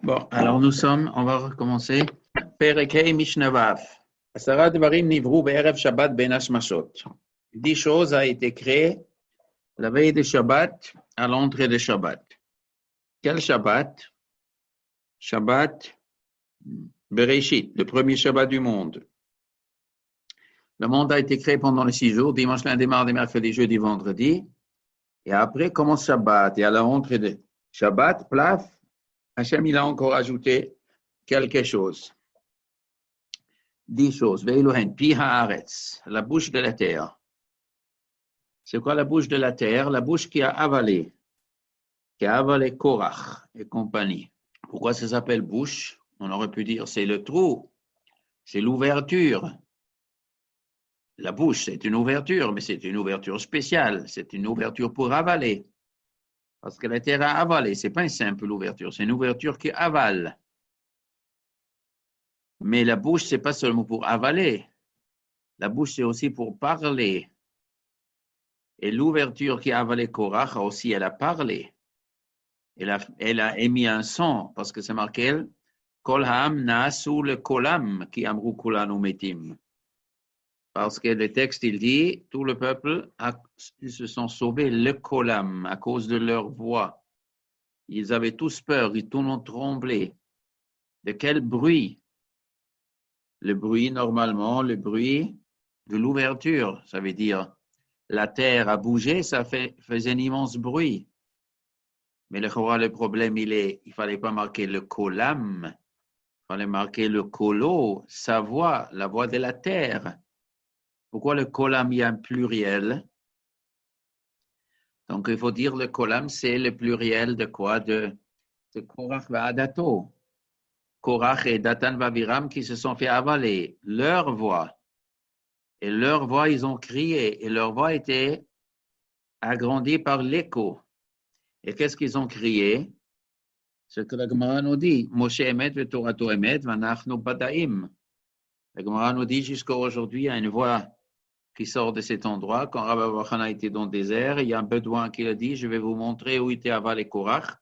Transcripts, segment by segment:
Bon, alors on va recommencer. Perek Mishnah Vav. Asara Devarim Nivru Be'erev Shabbat Ben Hashmashot. 10 choses a été créées la veille de Shabbat à l'entrée de Shabbat. Quel Shabbat? Shabbat Bereshit, le premier Shabbat du monde. Le monde a été créé pendant les 6 jours, dimanche, lundi, mardi, mercredi, jeudi, vendredi. Et après commence Shabbat. Et à la rentrée de Shabbat, plaf, Hachem il a encore ajouté quelque chose. 10 choses. Veiluhen, pi haaretz, la bouche de la terre. C'est quoi la bouche de la terre? La bouche qui a avalé Korach et compagnie. Pourquoi ça s'appelle bouche? On aurait pu dire c'est le trou, c'est l'ouverture. La bouche, c'est une ouverture, mais c'est une ouverture spéciale. C'est une ouverture pour avaler. Parce que la terre a avalé. Ce n'est pas une simple ouverture, c'est une ouverture qui avale. Mais la bouche, ce n'est pas seulement pour avaler. La bouche, c'est aussi pour parler. Et l'ouverture qui a avalé Korach aussi, elle a parlé. Elle a émis un son, parce que c'est marqué Kol ha'am na'asu le kolam ki amru kulanu metim. Parce que le texte, il dit, tout le peuple, ils se sont sauvés le kolam à cause de leur voix. Ils avaient tous peur, ils tout ont tremblé. De quel bruit? Le bruit, normalement, le bruit de l'ouverture. Ça veut dire, la terre a bougé, ça faisait un immense bruit. Mais le problème, il fallait pas marquer le kolam, il fallait marquer le kolo, sa voix, la voix de la terre. Pourquoi le kolam, il y a un pluriel? Donc, il faut dire le kolam, c'est le pluriel de quoi? De Korach Va'adato. Korach et Datan Vaviram qui se sont fait avaler leur voix. Et leur voix, ils ont crié. Et leur voix était agrandie par l'écho. Et qu'est-ce qu'ils ont crié? Ce que la Gemara nous dit. Moshe Emet ve Torato Emet vanachnu badaim. La Gemara nous dit jusqu'à aujourd'hui, il y a une voix qui sort de cet endroit. Quand Rabbi Bachana était dans le désert, il y a un bédouin qui a dit, je vais vous montrer où était avalé Korach.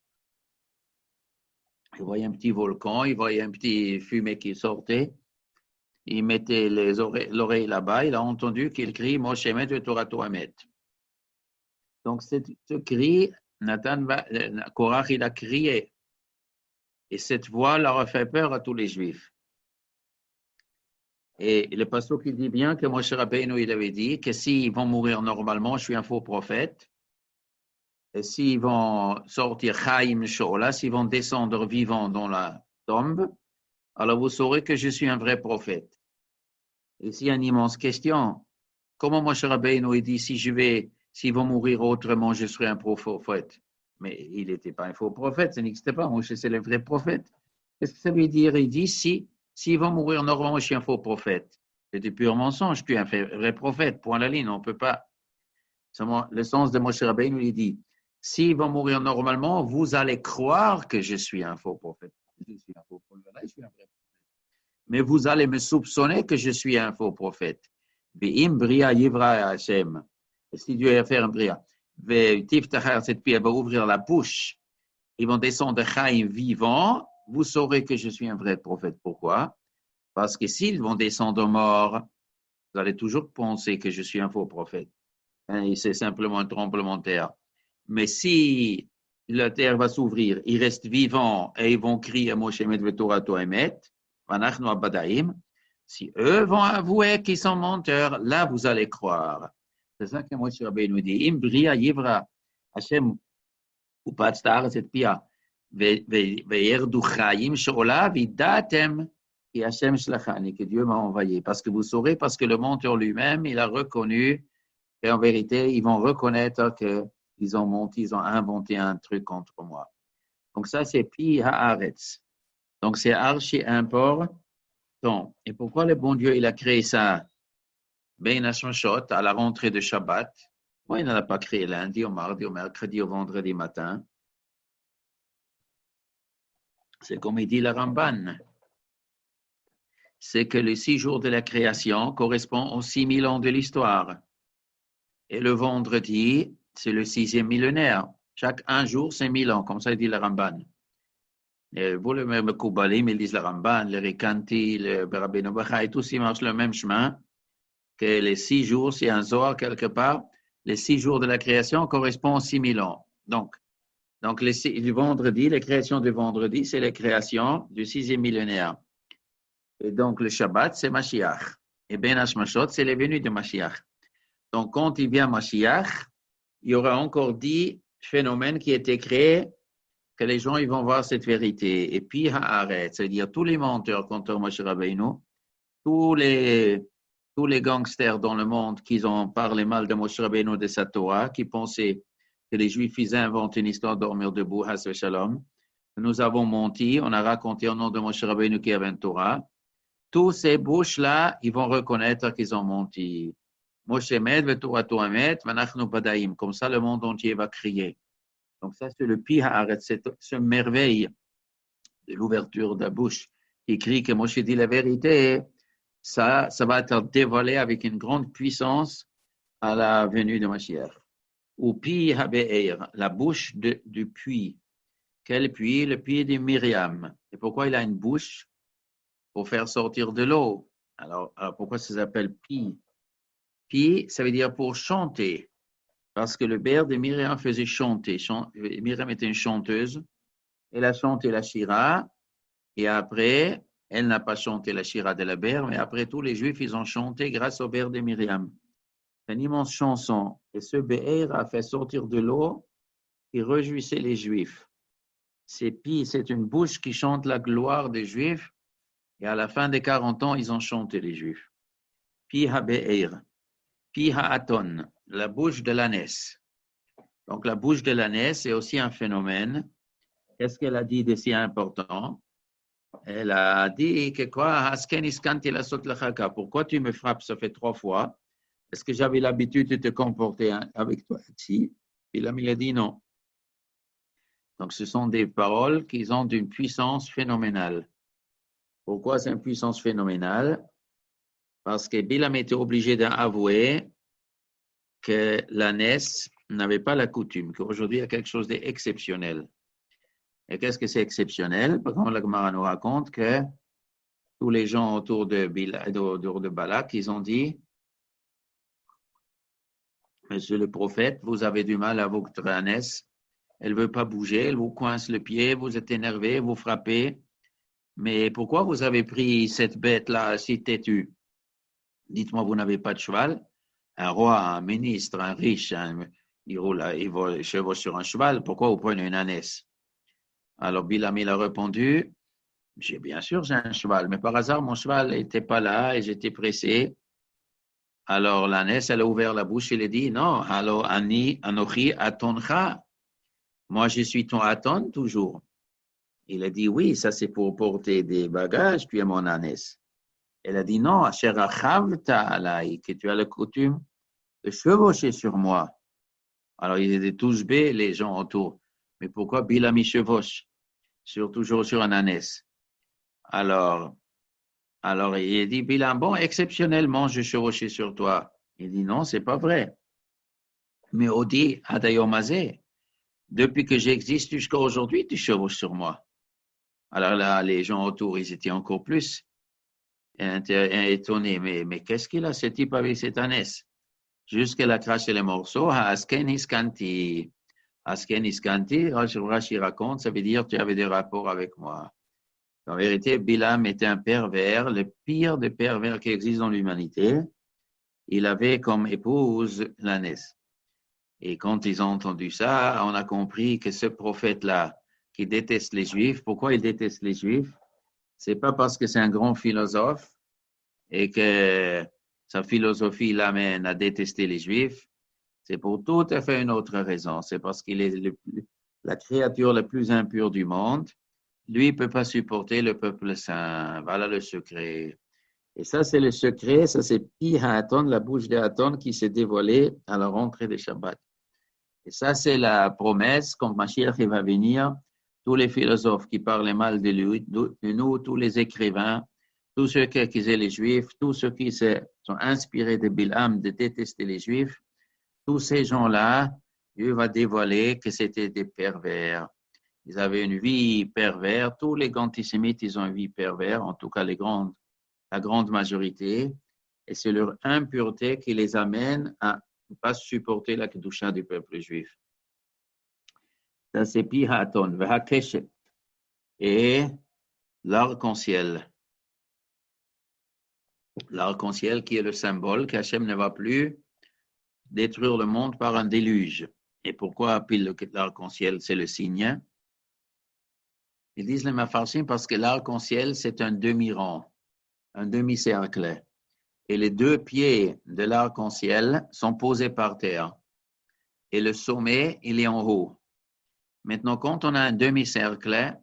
Il voyait un petit volcan, il voyait un petit fumée qui sortait. Il mettait l'oreille là-bas, il a entendu qu'il crie Moshe Emet ve Torato Emet. Donc, ce cri, Korach, il a crié. Et cette voix leur a fait peur à tous les Juifs. Et le pasteur qui dit bien que Moshe Rabbeinu, il avait dit que s'ils vont mourir normalement, je suis un faux prophète. Et s'ils vont sortir Chaim Shola, s'ils vont descendre vivants dans la tombe, alors vous saurez que je suis un vrai prophète. Et ici, une immense question. Comment Moshe Rabbeinu, il dit, s'ils vont mourir autrement, je serai un prophète? Mais il n'était pas un faux prophète, ça n'existait pas. Moshe, c'est le vrai prophète. Qu'est-ce que ça veut dire? Il dit, s'ils vont mourir normalement, je suis un faux prophète. C'est du pur mensonge, je suis un vrai prophète. Point à la ligne, on ne peut pas. Le sens de Moshe Rabbeinu, il dit, s'ils vont mourir normalement, vous allez croire que je suis un faux prophète. Je suis un faux prophète, je suis un vrai prophète. Mais vous allez me soupçonner que je suis un faux prophète. Ve'im bria yivra Hashem. Et si Dieu va faire un bria, cette pierre va ouvrir la bouche, ils vont descendre de Chaim vivant, vous saurez que je suis un vrai prophète. Pourquoi? Parce que s'ils vont descendre morts, vous allez toujours penser que je suis un faux prophète. Et c'est simplement un tremblement de terre. Mais si la terre va s'ouvrir, ils restent vivants et ils vont crier Moshe Emet ve Torato Emet, vanachnu abadaim, si eux vont avouer qu'ils sont menteurs, là vous allez croire. C'est ça que Moshe Rabbeinu dit. Im bria yivra Hashem upatz ta'aretz et pia ve'yerdu chayim she'ola vidatem ki Hashem shlachani, que Dieu m'a envoyé. Parce que vous saurez, parce que le menteur lui-même, il a reconnu, et en vérité, ils vont reconnaître qu'ils ont menti, ils ont inventé un truc contre moi. Donc ça, c'est pi haaretz. Donc c'est archi important. Et pourquoi le bon Dieu, il a créé ça? Ben Hashmashot, à la rentrée de Shabbat. Pourquoi il ne l'a pas créé lundi, au mardi, au mercredi, au vendredi matin? C'est comme il dit le Ramban. C'est que les 6 jours de la création correspondent aux 6000 ans de l'histoire. Et le vendredi, c'est le 6e millénaire. Chaque un jour, c'est 1000 ans, comme ça il dit le Ramban. Vous, le Mekoubalim, ils disent le Ramban, le Rikanti, le Rabbeinu Bachai, tous ils marchent le même chemin, que les 6 jours, c'est un Zohar quelque part, les 6 jours de la création correspondent aux 6 000 ans. Donc du vendredi, les créations du vendredi, c'est les créations du 6e millénaire. Et donc, le Shabbat, c'est Mashiach. Et Ben Hashmashot, c'est les venues de Mashiach. Donc, quand il vient Mashiach, il y aura encore 10 phénomènes qui étaient créés que les gens ils vont voir cette vérité. Et puis, Haaret, c'est-à-dire tous les menteurs contre Moshe Rabbeinu, tous les gangsters dans le monde qui ont parlé mal de Moshe Rabbeinu de sa Torah, qui pensaient que les Juifs ils inventent une histoire de dormir debout, Has Shalom. Nous avons menti, on a raconté au nom de Moshe Rabbeinu qu'il y avait une Torah. Tous ces bouches-là, ils vont reconnaître qu'ils ont menti. Moshe Med, Vetoratu Amet, Vanachnu Badaim. Comme ça, le monde entier va crier. Donc ça, c'est le pi haaretz, ce merveille de l'ouverture de la bouche qui crie que Moshe dit la vérité. Ça va être dévoilé avec une grande puissance à la venue de Mashiach. Ou pi habe'er, la bouche du puits. Quel puits? Le puits de Myriam. Et pourquoi il a une bouche? Pour faire sortir de l'eau. Alors pourquoi ça s'appelle pi? Pi, ça veut dire pour chanter. Parce que le père de Myriam faisait chanter. Myriam était une chanteuse. Elle a chanté la Shira. Et après, elle n'a pas chanté la Shira de la Ber, mais après, tous les Juifs, ils ont chanté grâce au père de Myriam. C'est une immense chanson. Et ce Be'er a fait sortir de l'eau qui réjouissait les Juifs. C'est une bouche qui chante la gloire des Juifs. Et à la fin des 40 ans, ils ont chanté les Juifs. Pi ha-Be'er. Pi ha-Aton. La bouche de l'ânesse. Donc, la bouche de l'ânesse est aussi un phénomène. Qu'est-ce qu'elle a dit de si important? Elle a dit que quoi? Pourquoi tu me frappes? Ça fait 3 fois. Est-ce que j'avais l'habitude de te comporter avec toi ici? Et l'ami a dit non. Donc, ce sont des paroles qui ont d'une puissance phénoménale. Pourquoi c'est une puissance phénoménale? Parce que Bilam était obligé d'avouer que l'ânesse n'avait pas la coutume, qu'aujourd'hui il y a quelque chose d'exceptionnel. Et qu'est-ce que c'est exceptionnel? Par exemple, la Gemara nous raconte que tous les gens autour de Balak, ils ont dit, Monsieur le prophète, vous avez du mal à votre ânesse, elle ne veut pas bouger, elle vous coince le pied, vous êtes énervé, vous frappez. Mais pourquoi vous avez pris cette bête-là si têtue? Dites-moi, vous n'avez pas de cheval? Un roi, un ministre, un riche, il chevauche sur un cheval, pourquoi vous prenez une ânesse? Alors Bilam il a répondu, bien sûr j'ai un cheval, mais par hasard mon cheval n'était pas là et j'étais pressé. Alors l'ânesse elle a ouvert la bouche et elle a dit, non, alors Anochi Atoncha, moi je suis ton Aton toujours. Il a dit, oui, ça c'est pour porter des bagages, tu es mon ânesse. Elle a dit, non, Asher Achavta alai, que tu as la coutume de chevaucher sur moi. Alors ils étaient tous bêtes, les gens autour. Mais pourquoi Bilam il chevauche? Toujours sur un ânesse. Alors il a dit, Bilam, bon, exceptionnellement, je chevauchais sur toi. Il dit, non, c'est pas vrai. Mais Odi Adayomazé, depuis que j'existe jusqu'à aujourd'hui, tu chevauches sur moi. Alors là, les gens autour, ils étaient encore plus étonnés. Mais qu'est-ce qu'il a, ce type avec cette ânesse? Jusqu'elle a craché les morceaux. Asken iskanti. Asken iskanti, Rashi raconte, ça veut dire tu avais des rapports avec moi. En vérité, Bilam était un pervers, le pire des pervers qui existe dans l'humanité. Il avait comme épouse l'ânesse. Et quand ils ont entendu ça, on a compris que ce prophète-là, qui déteste les Juifs, pourquoi il déteste les Juifs? C'est pas parce que c'est un grand philosophe et que sa philosophie l'amène à détester les Juifs. C'est pour tout à fait une autre raison. C'est parce qu'il est la créature la plus impure du monde. Lui, il ne peut pas supporter le peuple saint. Voilà le secret. Et ça, c'est le secret. Ça, c'est Pi Haaton, la bouche de Haaton qui s'est dévoilée à la rentrée de Shabbat. Et ça, c'est la promesse. Quand Mashiach va venir, tous les philosophes qui parlaient mal de nous, tous les écrivains, tous ceux qui accusaient les Juifs, tous ceux qui sont inspirés de Bilam de détester les Juifs, tous ces gens-là, Dieu va dévoiler que c'était des pervers. Ils avaient une vie perverse. Tous les antisémites, ils ont une vie perverse, en tout cas la grande majorité. Et c'est leur impureté qui les amène à ne pas supporter la kedusha du peuple juif. Ça, c'est pi ha'aton, v'ha'keshet. Et l'arc-en-ciel. L'arc-en-ciel qui est le symbole qu'Hachem ne va plus détruire le monde par un déluge. Et pourquoi pile l'arc-en-ciel, c'est le signe? Ils disent les Mefarshim parce que l'arc-en-ciel, c'est un demi-rang, un demi-cercle. Et les deux pieds de l'arc-en-ciel sont posés par terre. Et le sommet, il est en haut. Maintenant, quand on a un demi-cercle,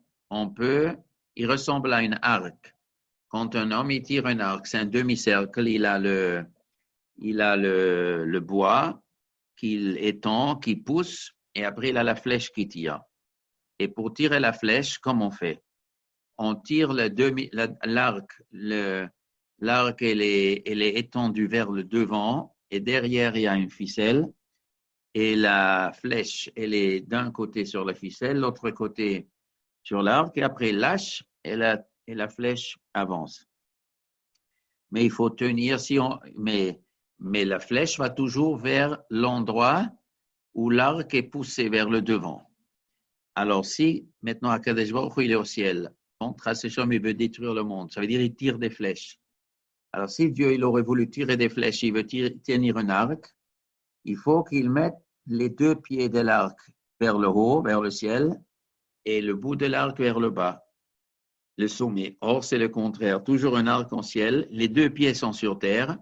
il ressemble à un arc. Quand un homme il tire un arc, c'est un demi-cercle, il a le bois qu'il étend, qui pousse, et après il a la flèche qui tire. Et pour tirer la flèche, comment on fait? On tire l'arc, l'arc elle est étendue vers le devant, et derrière il y a une ficelle, et la flèche, elle est d'un côté sur la ficelle, l'autre côté sur l'arc, et après il lâche, et la flèche avance. Mais il faut tenir, mais la flèche va toujours vers l'endroit où l'arc est poussé vers le devant. Alors si maintenant Akadosh Baruch Hu, il est au ciel, donc Tracéchom, il veut détruire le monde, ça veut dire il tire des flèches. Alors si Dieu il aurait voulu tirer des flèches, il veut tenir un arc, il faut qu'il mette les deux pieds de l'arc vers le haut, vers le ciel, et le bout de l'arc vers le bas, le sommet. Or, c'est le contraire. Toujours un arc-en-ciel, les deux pieds sont sur terre,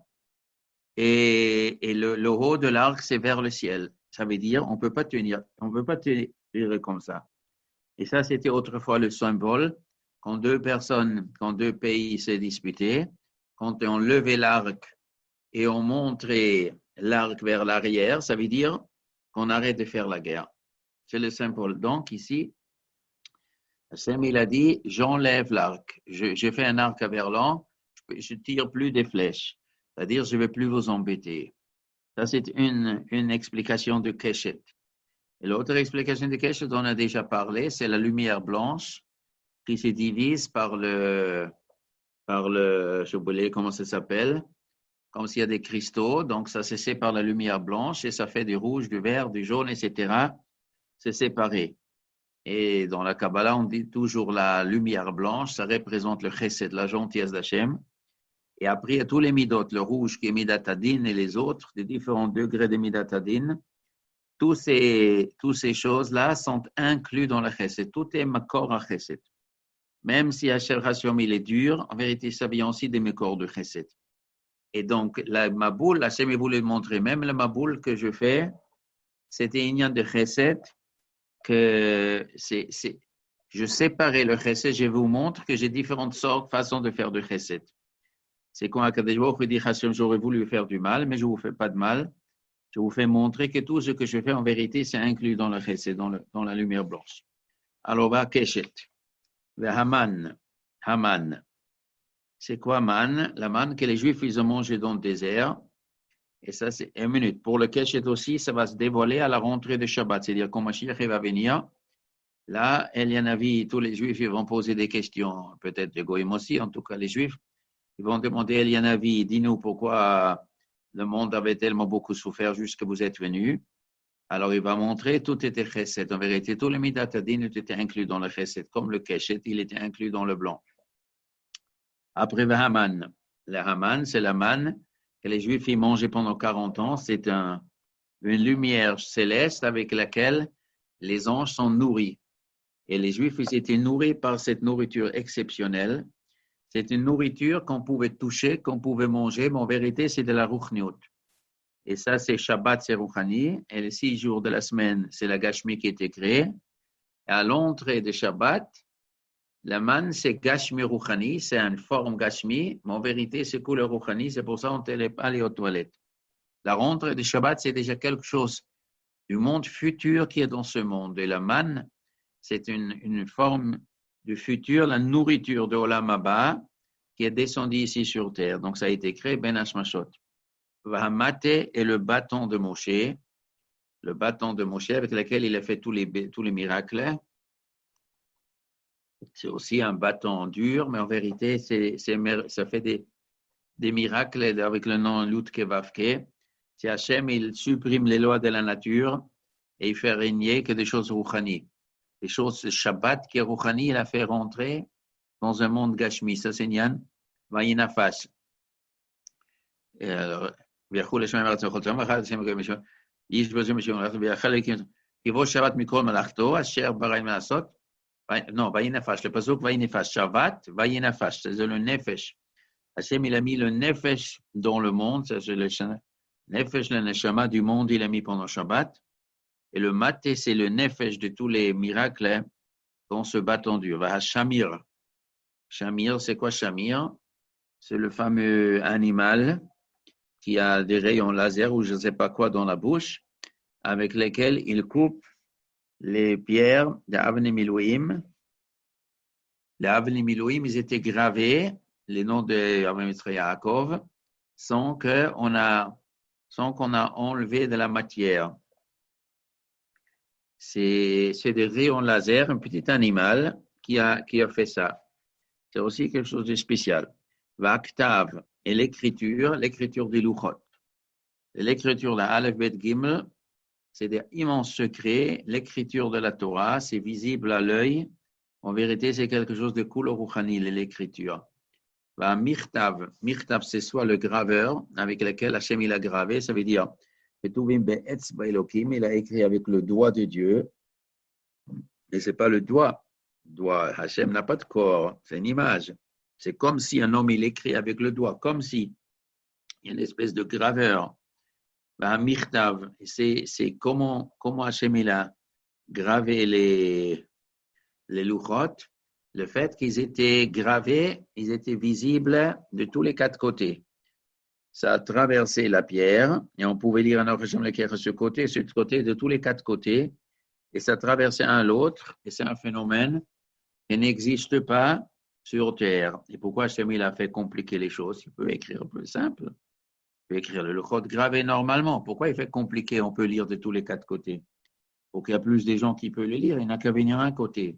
et le haut de l'arc, c'est vers le ciel. Ça veut dire on peut pas tenir comme ça. Et ça, c'était autrefois le symbole, quand deux pays se disputaient, quand on levait l'arc et on montrait l'arc vers l'arrière, ça veut dire qu'on arrête de faire la guerre. C'est le symbole. Donc, ici, Hachem, il a dit, j'enlève l'arc. Je fais un arc à verlan, je tire plus des flèches. C'est-à-dire, je ne vais plus vous embêter. Ça, c'est une explication de Keshet. Et l'autre explication de Keshet dont on a déjà parlé, c'est la lumière blanche qui se divise par le, je oublié comment ça s'appelle, comme s'il y a des cristaux, donc ça se sépare par la lumière blanche et ça fait du rouge, du vert, du jaune, etc. C'est séparé. Et dans la Kabbalah, on dit toujours la lumière blanche, ça représente le chesed, la gentillesse d'Hachem. Et après, il y a tous les midot, le rouge qui est midat hadin et les autres, des différents degrés de midat hadin. Tous ces choses-là sont inclus dans le chesed. Tout est makor à chesed. Même si Hachem Hashom il est dur, en vérité, ça vient aussi des makor de chesed. Et donc, ma boule, Hachem voulait montrer, même la maboule que je fais, c'était une de chesed, que je séparais le chesed, je vous montre que j'ai différentes façons de faire de chesed. C'est quand Akadosh Baruch Hu dit Hachem, j'aurais voulu faire du mal, mais je ne vous fais pas de mal. Je vous fais montrer que tout ce que je fais en vérité, c'est inclus dans le chesed, dans la lumière blanche. Alors, va Keshet. Haman. Haman. C'est quoi man? La manne que les Juifs ils ont mangé dans le désert. Et ça, c'est une minute. Pour le Keshet aussi, ça va se dévoiler à la rentrée de Shabbat. C'est-à-dire quand Mashiach va venir, là, Elianavi, tous les Juifs, ils vont poser des questions. Peut-être les Goïm aussi, en tout cas les Juifs. Ils vont demander à Elianavi, dis-nous pourquoi le monde avait tellement beaucoup souffert jusqu'à vous êtes venus. Alors, il va montrer, tout était chesed. En vérité, tous les midat hadin étaient inclus dans le chesed. Comme le Keshet, il était inclus dans le blanc. Après, le Haman. Le Haman, c'est la manne que les Juifs y mangeaient pendant 40 ans. C'est une lumière céleste avec laquelle les anges sont nourris. Et les Juifs, ils étaient nourris par cette nourriture exceptionnelle. C'est une nourriture qu'on pouvait toucher, qu'on pouvait manger, mais en vérité, c'est de la rouchniot. Et ça, c'est Shabbat, c'est rouchani. Et les 6 jours de la semaine, c'est la gashmi qui était créée. Et à l'entrée de Shabbat, la manne, c'est gashmi rouchani, c'est une forme gashmi, mais en vérité, c'est couleur rouchani, c'est pour ça qu'on ne peut pas aller aux toilettes. La rentrée de Shabbat, c'est déjà quelque chose du monde futur qui est dans ce monde. Et la manne, c'est une forme du futur, la nourriture de Olam Haba, qui est descendue ici sur terre. Donc, ça a été créé, Ben Hashmashot. Vahamate est le bâton de Moshe avec lequel il a fait tous les miracles. C'est aussi un bâton dur, mais en vérité, ça fait des miracles avec le nom Lutke Vavke. C'est Hachem, il supprime les lois de la nature et il fait régner que des choses rouchani. Les choses Shabbat qui est rouchani, il a fait rentrer dans un monde gashmi. Ça, c'est Nyan Vayinafash. ויחו לשמיים ארץ וחוצם ואחד השם וגוי משום איש בזו משום ויחל יבוא שבת מכל מלאכתו אשר ברא לעשות non, Vayinafash, le pasuk Vayinafash, Shabbat, Vayinafash, c'est le Nefesh. Hachem, il a mis le Nefesh dans le monde, c'est le Nefesh, le Neshama du monde, il a mis pendant Shabbat. Et le Maté, c'est le Nefesh de tous les miracles dans ce bâton dur. Shamir. Shamir, c'est quoi Shamir? C'est le fameux animal qui a des rayons laser ou je ne sais pas quoi dans la bouche, avec lesquels il coupe les pierres d'Avnei Milouim. Les Avnei Milouim, ils étaient gravés, les noms de Avraham Yaakov, sans qu'on a enlevé de la matière. C'est des rayons laser, un petit animal qui a fait ça. C'est aussi quelque chose de spécial. Vaktav et l'écriture des Luchot. L'écriture de Aleph Bet Gimel, c'est des immenses secrets. L'écriture de la Torah, c'est visible à l'œil. En vérité, c'est quelque chose de couleur rouchani, l'écriture. Mirtav, c'est soit le graveur avec lequel Hachem il a gravé, ça veut dire il a écrit avec le doigt de Dieu. Mais ce n'est pas le doigt. Hachem n'a pas de corps, c'est une image. C'est comme si un homme il écrit avec le doigt, comme si il y a une espèce de graveur. Mirtav, c'est comment Hachem il a gravé les luchot, le fait qu'ils étaient gravés, ils étaient visibles de tous les quatre côtés. Ça a traversé la pierre, et on pouvait lire un Hachem le ce côté, de tous les quatre côtés, et ça traversait un l'autre, et c'est un phénomène qui n'existe pas sur Terre. Et pourquoi Hachem il a fait compliquer les choses? Il peut écrire plus simple. Il peut écrire le luchot gravé normalement. Pourquoi il fait compliqué? On peut lire de tous les quatre côtés. Pour qu'il y a plus de gens qui peuvent le lire, il n'a qu'à venir un côté.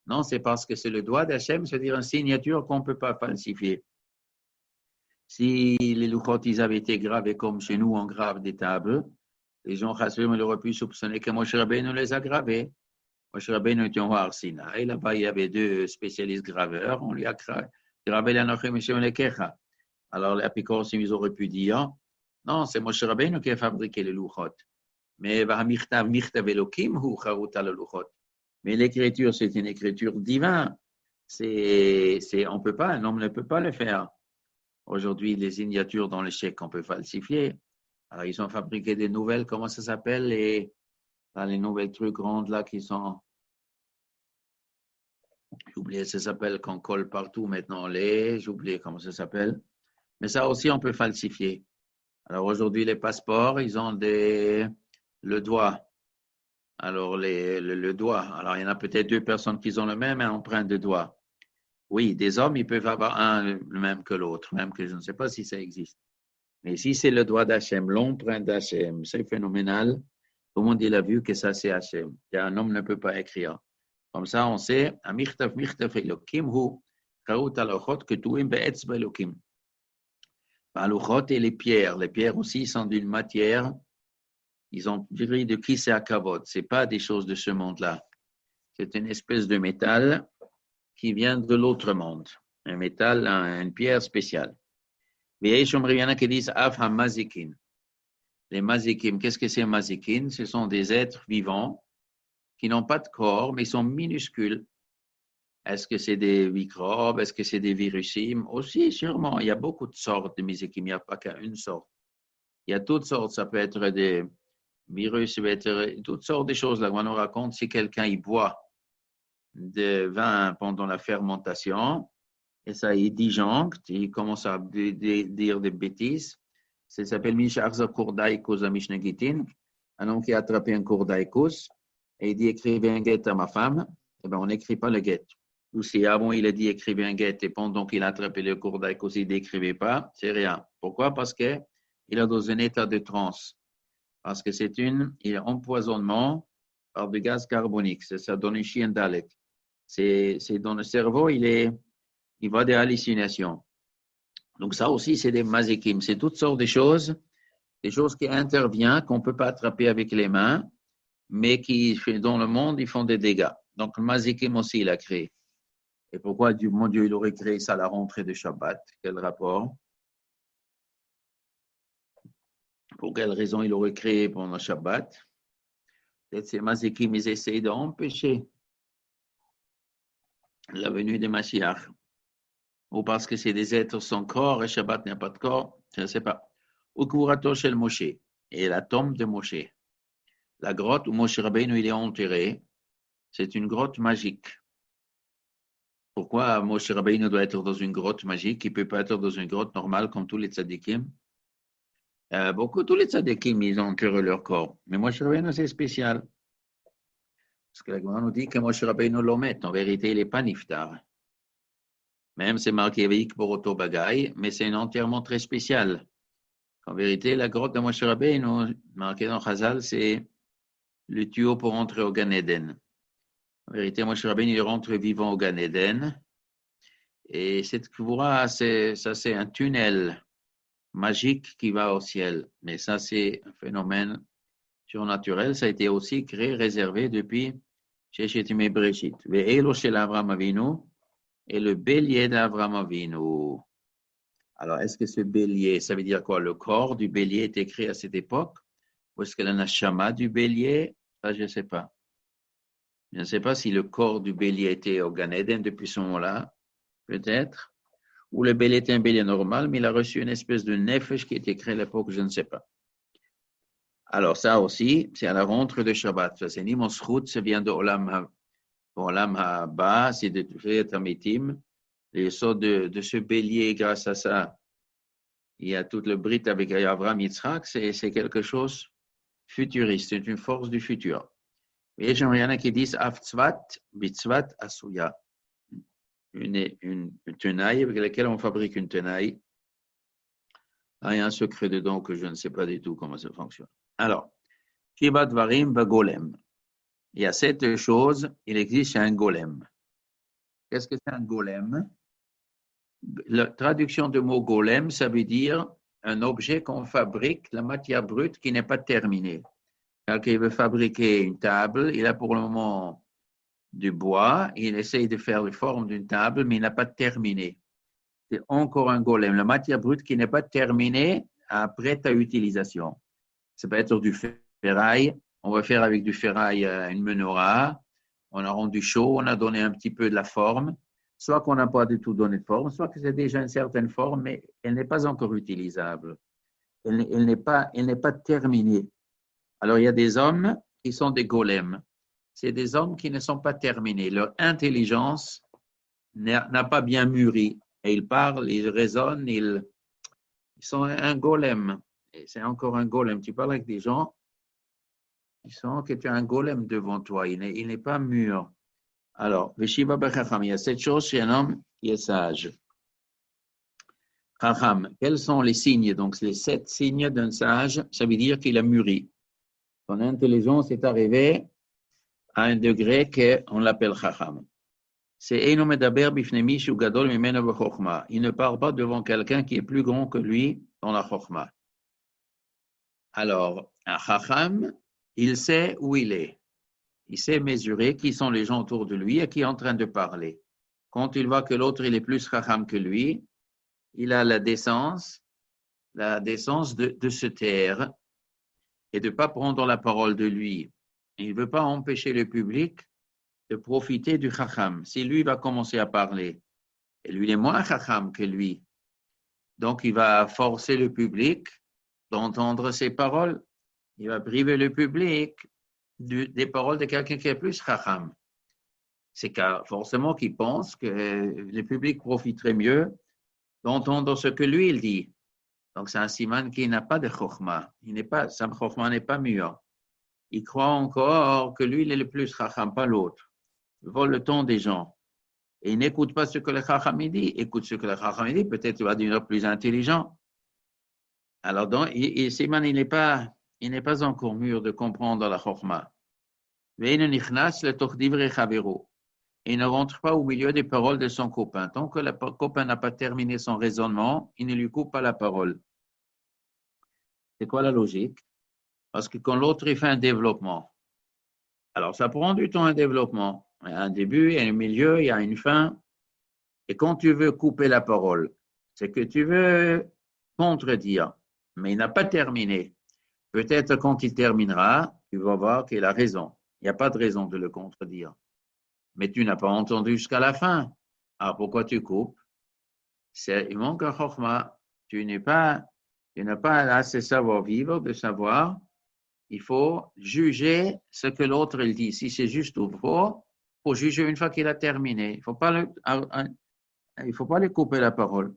Non, c'est parce que c'est le doigt d'Hachem, c'est-à-dire une signature qu'on ne peut pas falsifier. Si les luchot ils avaient été gravés comme chez nous, on grave des tables, les gens auraient pu soupçonner que Moshe Rabbeinu les a gravés. Moshe Rabbeinu était en Har Sinaï, là-bas il y avait deux spécialistes graveurs, on lui a gravé l'Anochem Hashem Lekecha. Alors les apikosim ils auraient pu dire, non, c'est Moshe Rabbeinu qui a fabriqué les luchot. Mais Mirtav Elokim hu charuta le luchot. Mais l'écriture, c'est une écriture divine. On peut pas, un homme ne peut pas le faire. Aujourd'hui, les signatures dans les chèques, on peut falsifier. Alors, ils ont fabriqué des nouvelles, comment ça s'appelle, les nouvelles trucs rondes là qui sont. J'ai oublié, ça s'appelle qu'on colle partout maintenant j'ai oublié comment ça s'appelle. Mais ça aussi, on peut falsifier. Alors, aujourd'hui, les passeports, ils ont le doigt. Alors, le doigt. Alors, il y en a peut-être deux personnes qui ont le même empreinte de doigt. Oui, des hommes, ils peuvent avoir le même que l'autre, même que je ne sais pas si ça existe. Mais si c'est le doigt d'Hachem, l'empreinte d'Hachem, c'est phénoménal. Tout le monde il a vu que ça, c'est Hachem. Et un homme ne peut pas écrire. Comme ça, on sait, Mirtaf Elokim hu chaut alochot ketuim be'etzba Elokim. Alochot et les pierres aussi sont d'une matière. Ils ont viré de qui c'est à kavod. C'est pas des choses de ce monde-là. C'est une espèce de métal qui vient de l'autre monde. Un métal, une pierre spéciale. Il y en a qui disent Af ha-mazikin. Les mazikim, qu'est-ce que c'est mazikin? Ce sont des êtres vivants qui n'ont pas de corps, mais ils sont minuscules. Est-ce que c'est des microbes? Est-ce que c'est des virusim? Aussi, sûrement. Il y a beaucoup de sortes de mazikim. Il n'y a pas qu'une sorte. Il y a toutes sortes. Ça peut être des virus, ça peut être toutes sortes de choses. Là, on nous raconte si quelqu'un il boit de vin pendant la fermentation, et ça il disjoncte, il commence à dire des bêtises. Ça s'appelle Misharza Kourdaïkos à Mishnagitin. Un homme qui a attrapé un Kourdaïkos et il dit écrivez un guet à ma femme. Eh bien, on n'écrit pas le guet. Ou si avant il a dit écrivez un guet et pendant qu'il a attrapé le Kourdaïkos, il n'écrivait pas, c'est rien. Pourquoi? Parce qu'il est dans un état de transe. Parce que il est empoisonnement par du gaz carbonique. Ça donne un chien d'alet. C'est dans le cerveau, il voit des hallucinations. Donc ça aussi, c'est des mazikim. C'est toutes sortes de choses, des choses qui interviennent, qu'on ne peut pas attraper avec les mains, mais qui, dans le monde, ils font des dégâts. Donc le mazikim aussi, il a créé. Et pourquoi, mon Dieu, il aurait créé ça à la rentrée de Shabbat? Quel rapport? Pour quelle raison il aurait créé pendant Shabbat? Peut-être ces mazikim, ils essayent d'empêcher la venue de Mashiach. Ou parce que c'est des êtres sans corps et Shabbat n'a pas de corps, je ne sais pas. Ou Kurato Shel Moshe, et la tombe de Moshe. La grotte où Moshe Rabbeinu il est enterré, c'est une grotte magique. Pourquoi Moshe Rabbeinu doit être dans une grotte magique? Il ne peut pas être dans une grotte normale comme tous les tzadikim. Tous les tzadikim, ils ont enterré leur corps. Mais Moshe Rabbeinu, c'est spécial. Parce que la Gemara nous dit que Moshe Rabbeinu l'omet. En vérité, il n'est pas niftar. Même c'est marqué Veik Boroto Bagaï, mais c'est un enterrement très spécial. En vérité, la grotte de Moshe Rabbeinu, marqué dans Chazal, c'est le tuyau pour entrer au Gan Eden. En vérité, Moshe Rabbeinu, il rentre vivant au Gan Eden. Et cette Kvoura, c'est un tunnel magique qui va au ciel. Mais ça, c'est un phénomène surnaturel. Ça a été aussi créé, réservé depuis Shechet Yemei Bereshit. Ve'elo shel Avram Avinu, et le bélier d'Avram Avinu. Alors, est-ce que ce bélier, ça veut dire quoi? Le corps du bélier est écrit à cette époque? Ou est-ce que la nashama du bélier? Ça, je ne sais pas. Je ne sais pas si le corps du bélier était au Gan Eden depuis ce moment-là, peut-être. Ou le bélier était un bélier normal, mais il a reçu une espèce de nefesh qui était créé à l'époque, je ne sais pas. Alors, ça aussi, c'est à la rentrée de Shabbat. Ça, c'est ni mon schut, ça vient de Olam Haba, c'est de faire Tamitim. Les sortes de ce bélier, grâce à ça, il y a toute le brit avec Abraham Yitzhak, c'est quelque chose futuriste, c'est une force du futur. Et il y en a qui disent Aftzvat, Bitzvat, Asuya. Une tenaille avec laquelle on fabrique une tenaille. Là, il y a un secret dedans que je ne sais pas du tout comment ça fonctionne. Alors, Shivat Varim Golem. Il y a 7 choses, il existe un golem. Qu'est-ce que c'est un golem? La traduction du mot golem, ça veut dire un objet qu'on fabrique, la matière brute qui n'est pas terminée. Quelqu'un veut fabriquer une table, il a pour le moment du bois, il essaye de faire la forme d'une table, mais il n'a pas terminé. C'est encore un golem, la matière brute qui n'est pas terminée, prête à utilisation. Ça peut être du ferraille, on va faire avec du ferraille une menorah, on a rendu chaud, on a donné un petit peu de la forme, soit qu'on n'a pas du tout donné de forme, soit que c'est déjà une certaine forme, mais elle n'est pas encore utilisable. Elle n'est pas terminée. Alors, il y a des hommes qui sont des golems. C'est des hommes qui ne sont pas terminés. Leur intelligence n'a pas bien mûri. Et ils parlent, ils raisonnent, ils sont un golem. Et c'est encore un golem. Tu parles avec des gens, ils sentent que tu as un golem devant toi. Il n'est pas mûr. Alors, Veshiva Bechacham, il y a 7 choses chez un homme qui est sage. Chacham, quels sont les signes? Donc, les 7 signes d'un sage, ça veut dire qu'il a mûri. Son intelligence est arrivée à un degré qu'on l'appelle Chacham. C'est Eino Medaber Bifnei Mishu Gadol Mimeno B'Chochma. Il ne parle pas devant quelqu'un qui est plus grand que lui dans la Chochma. Alors, un Chacham, il sait où il est. Il sait mesurer qui sont les gens autour de lui et qui est en train de parler. Quand il voit que l'autre il est plus Chacham que lui, il a la décence de se taire et de ne pas prendre la parole de lui. Il ne veut pas empêcher le public de profiter du Chacham. Si lui va commencer à parler, et lui il est moins Chacham que lui, donc il va forcer le public d'entendre ses paroles. Il va priver le public des paroles de quelqu'un qui est plus Chacham. C'est forcément qu'il pense que le public profiterait mieux d'entendre ce que lui il dit. Donc c'est un siman qui n'a pas de chokhma. Sa chokhma n'est pas mûre. Il croit encore que lui il est le plus Chacham, pas l'autre. Il vole le temps des gens. Et il n'écoute pas ce que le Chacham dit. Écoute ce que le Chacham dit, peut-être il va devenir plus intelligent. Alors donc, siman il n'est pas encore mûr de comprendre la chokhma. Il et il ne rentre pas au milieu des paroles de son copain. Tant que le copain n'a pas terminé son raisonnement, il ne lui coupe pas la parole. C'est quoi la logique? Parce que quand l'autre il fait un développement, alors ça prend du temps un développement. Il y a un début, il y a un milieu, il y a une fin. Et quand tu veux couper la parole, c'est que tu veux contredire, mais il n'a pas terminé. Peut-être quand il terminera, tu vas voir qu'il a raison. Il n'y a pas de raison de le contredire. Mais tu n'as pas entendu jusqu'à la fin. Alors pourquoi tu coupes? Il manque un chokma. Tu n'as pas assez savoir-vivre de savoir. Il faut juger ce que l'autre il dit. Si c'est juste ou faux, il faut juger une fois qu'il a terminé. Il ne faut pas lui couper la parole.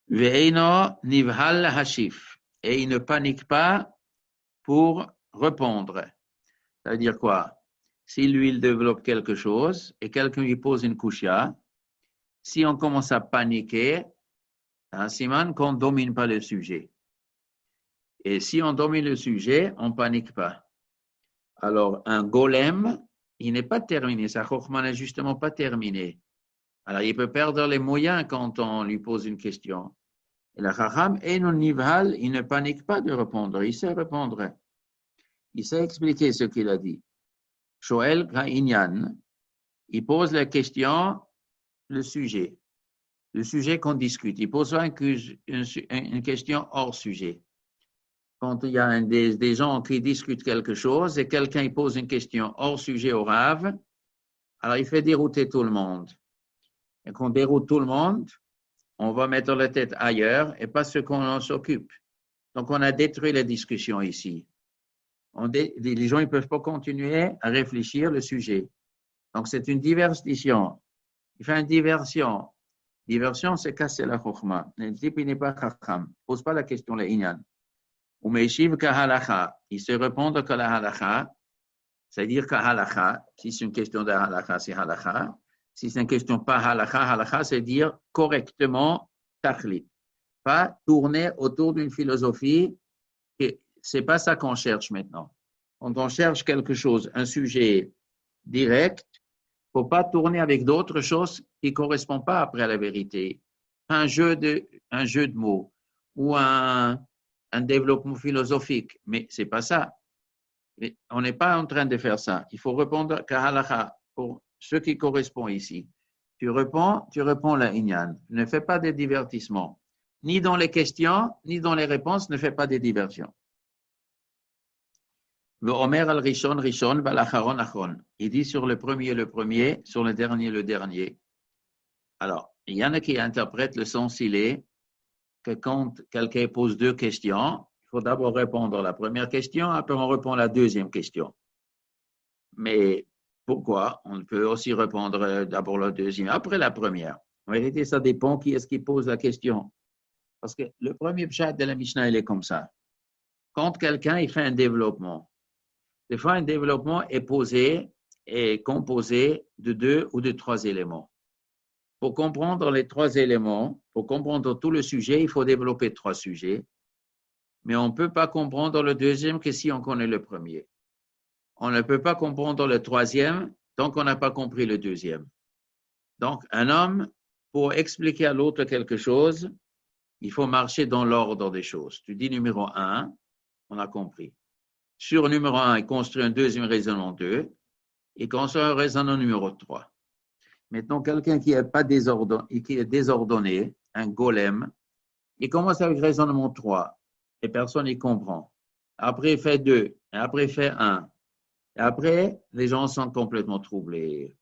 Ve'eino nivhal hashif. Et il ne panique pas pour répondre. Ça veut dire quoi? Si lui, il développe quelque chose et quelqu'un lui pose une kushya, si on commence à paniquer, hein, siman qu'on ne domine pas le sujet. Et si on domine le sujet, on ne panique pas. Alors, un golem, il n'est pas terminé. Sa chokhmah n'est justement pas terminée. Alors, il peut perdre les moyens quand on lui pose une question. Et la chacham, enon nivhal, il ne panique pas de répondre. Il sait répondre. Il sait expliquer ce qu'il a dit. Shoel Ka'inyan, il pose la question, le sujet qu'on discute. Il pose pas une question hors sujet. Quand il y a des gens qui discutent quelque chose et quelqu'un il pose une question hors sujet au Rav, alors il fait dérouter tout le monde. Et quand on déroute tout le monde, on va mettre la tête ailleurs et pas ce qu'on en s'occupe. Donc on a détruit la discussion ici. Les gens ne peuvent pas continuer à réfléchir le sujet. Donc, c'est une diversion. Il fait une diversion. Diversion, c'est casser la chokhmah. Le type, il n'est pas chacham. Il ne pose pas la question, le inyan. Ou meishiv ka halakha. Il se répond que la halakha, c'est-à-dire que halakha, si c'est une question de halakha, c'est halakha. Si c'est une question pas halakha, halakha, c'est dire correctement tachlit. Pas tourner autour d'une philosophie. C'est pas ça qu'on cherche maintenant. Quand on cherche quelque chose, un sujet direct, il ne faut pas tourner avec d'autres choses qui ne correspondent pas après à la vérité. Un jeu de mots ou un développement philosophique, mais ce n'est pas ça. Mais on n'est pas en train de faire ça. Il faut répondre kahalacha pour ce qui correspond ici. Tu réponds la inyan. Ne fais pas de divertissement. Ni dans les questions, ni dans les réponses, ne fais pas de diversions. Le Omer al-Rishon, Rishon, bal-Acharon, Achron. Il dit sur le premier, sur le dernier. Alors, il y en a qui interprètent le sens, il est que quand quelqu'un pose deux questions, il faut d'abord répondre à la première question, après on répond à la deuxième question. Mais pourquoi? On peut aussi répondre d'abord la deuxième, après la première. En vérité, ça dépend qui est-ce qui pose la question. Parce que le premier pshat de la Mishnah, il est comme ça. Quand quelqu'un il fait un développement, des fois, un développement est composé de 2 ou de 3 éléments. Pour comprendre les 3 éléments, pour comprendre tout le sujet, il faut développer 3 sujets. Mais on ne peut pas comprendre le deuxième que si on connaît le premier. On ne peut pas comprendre le troisième tant qu'on n'a pas compris le deuxième. Donc, un homme, pour expliquer à l'autre quelque chose, il faut marcher dans l'ordre des choses. Tu dis numéro 1, on a compris. Sur numéro 1, il construit un deuxième raisonnement 2, il construit un raisonnement numéro 3. Maintenant, quelqu'un qui est désordonné, un golem, il commence avec raisonnement 3 et personne n'y comprend. Après, il fait 2, et après, il fait 1. Et après, les gens sont complètement troublés.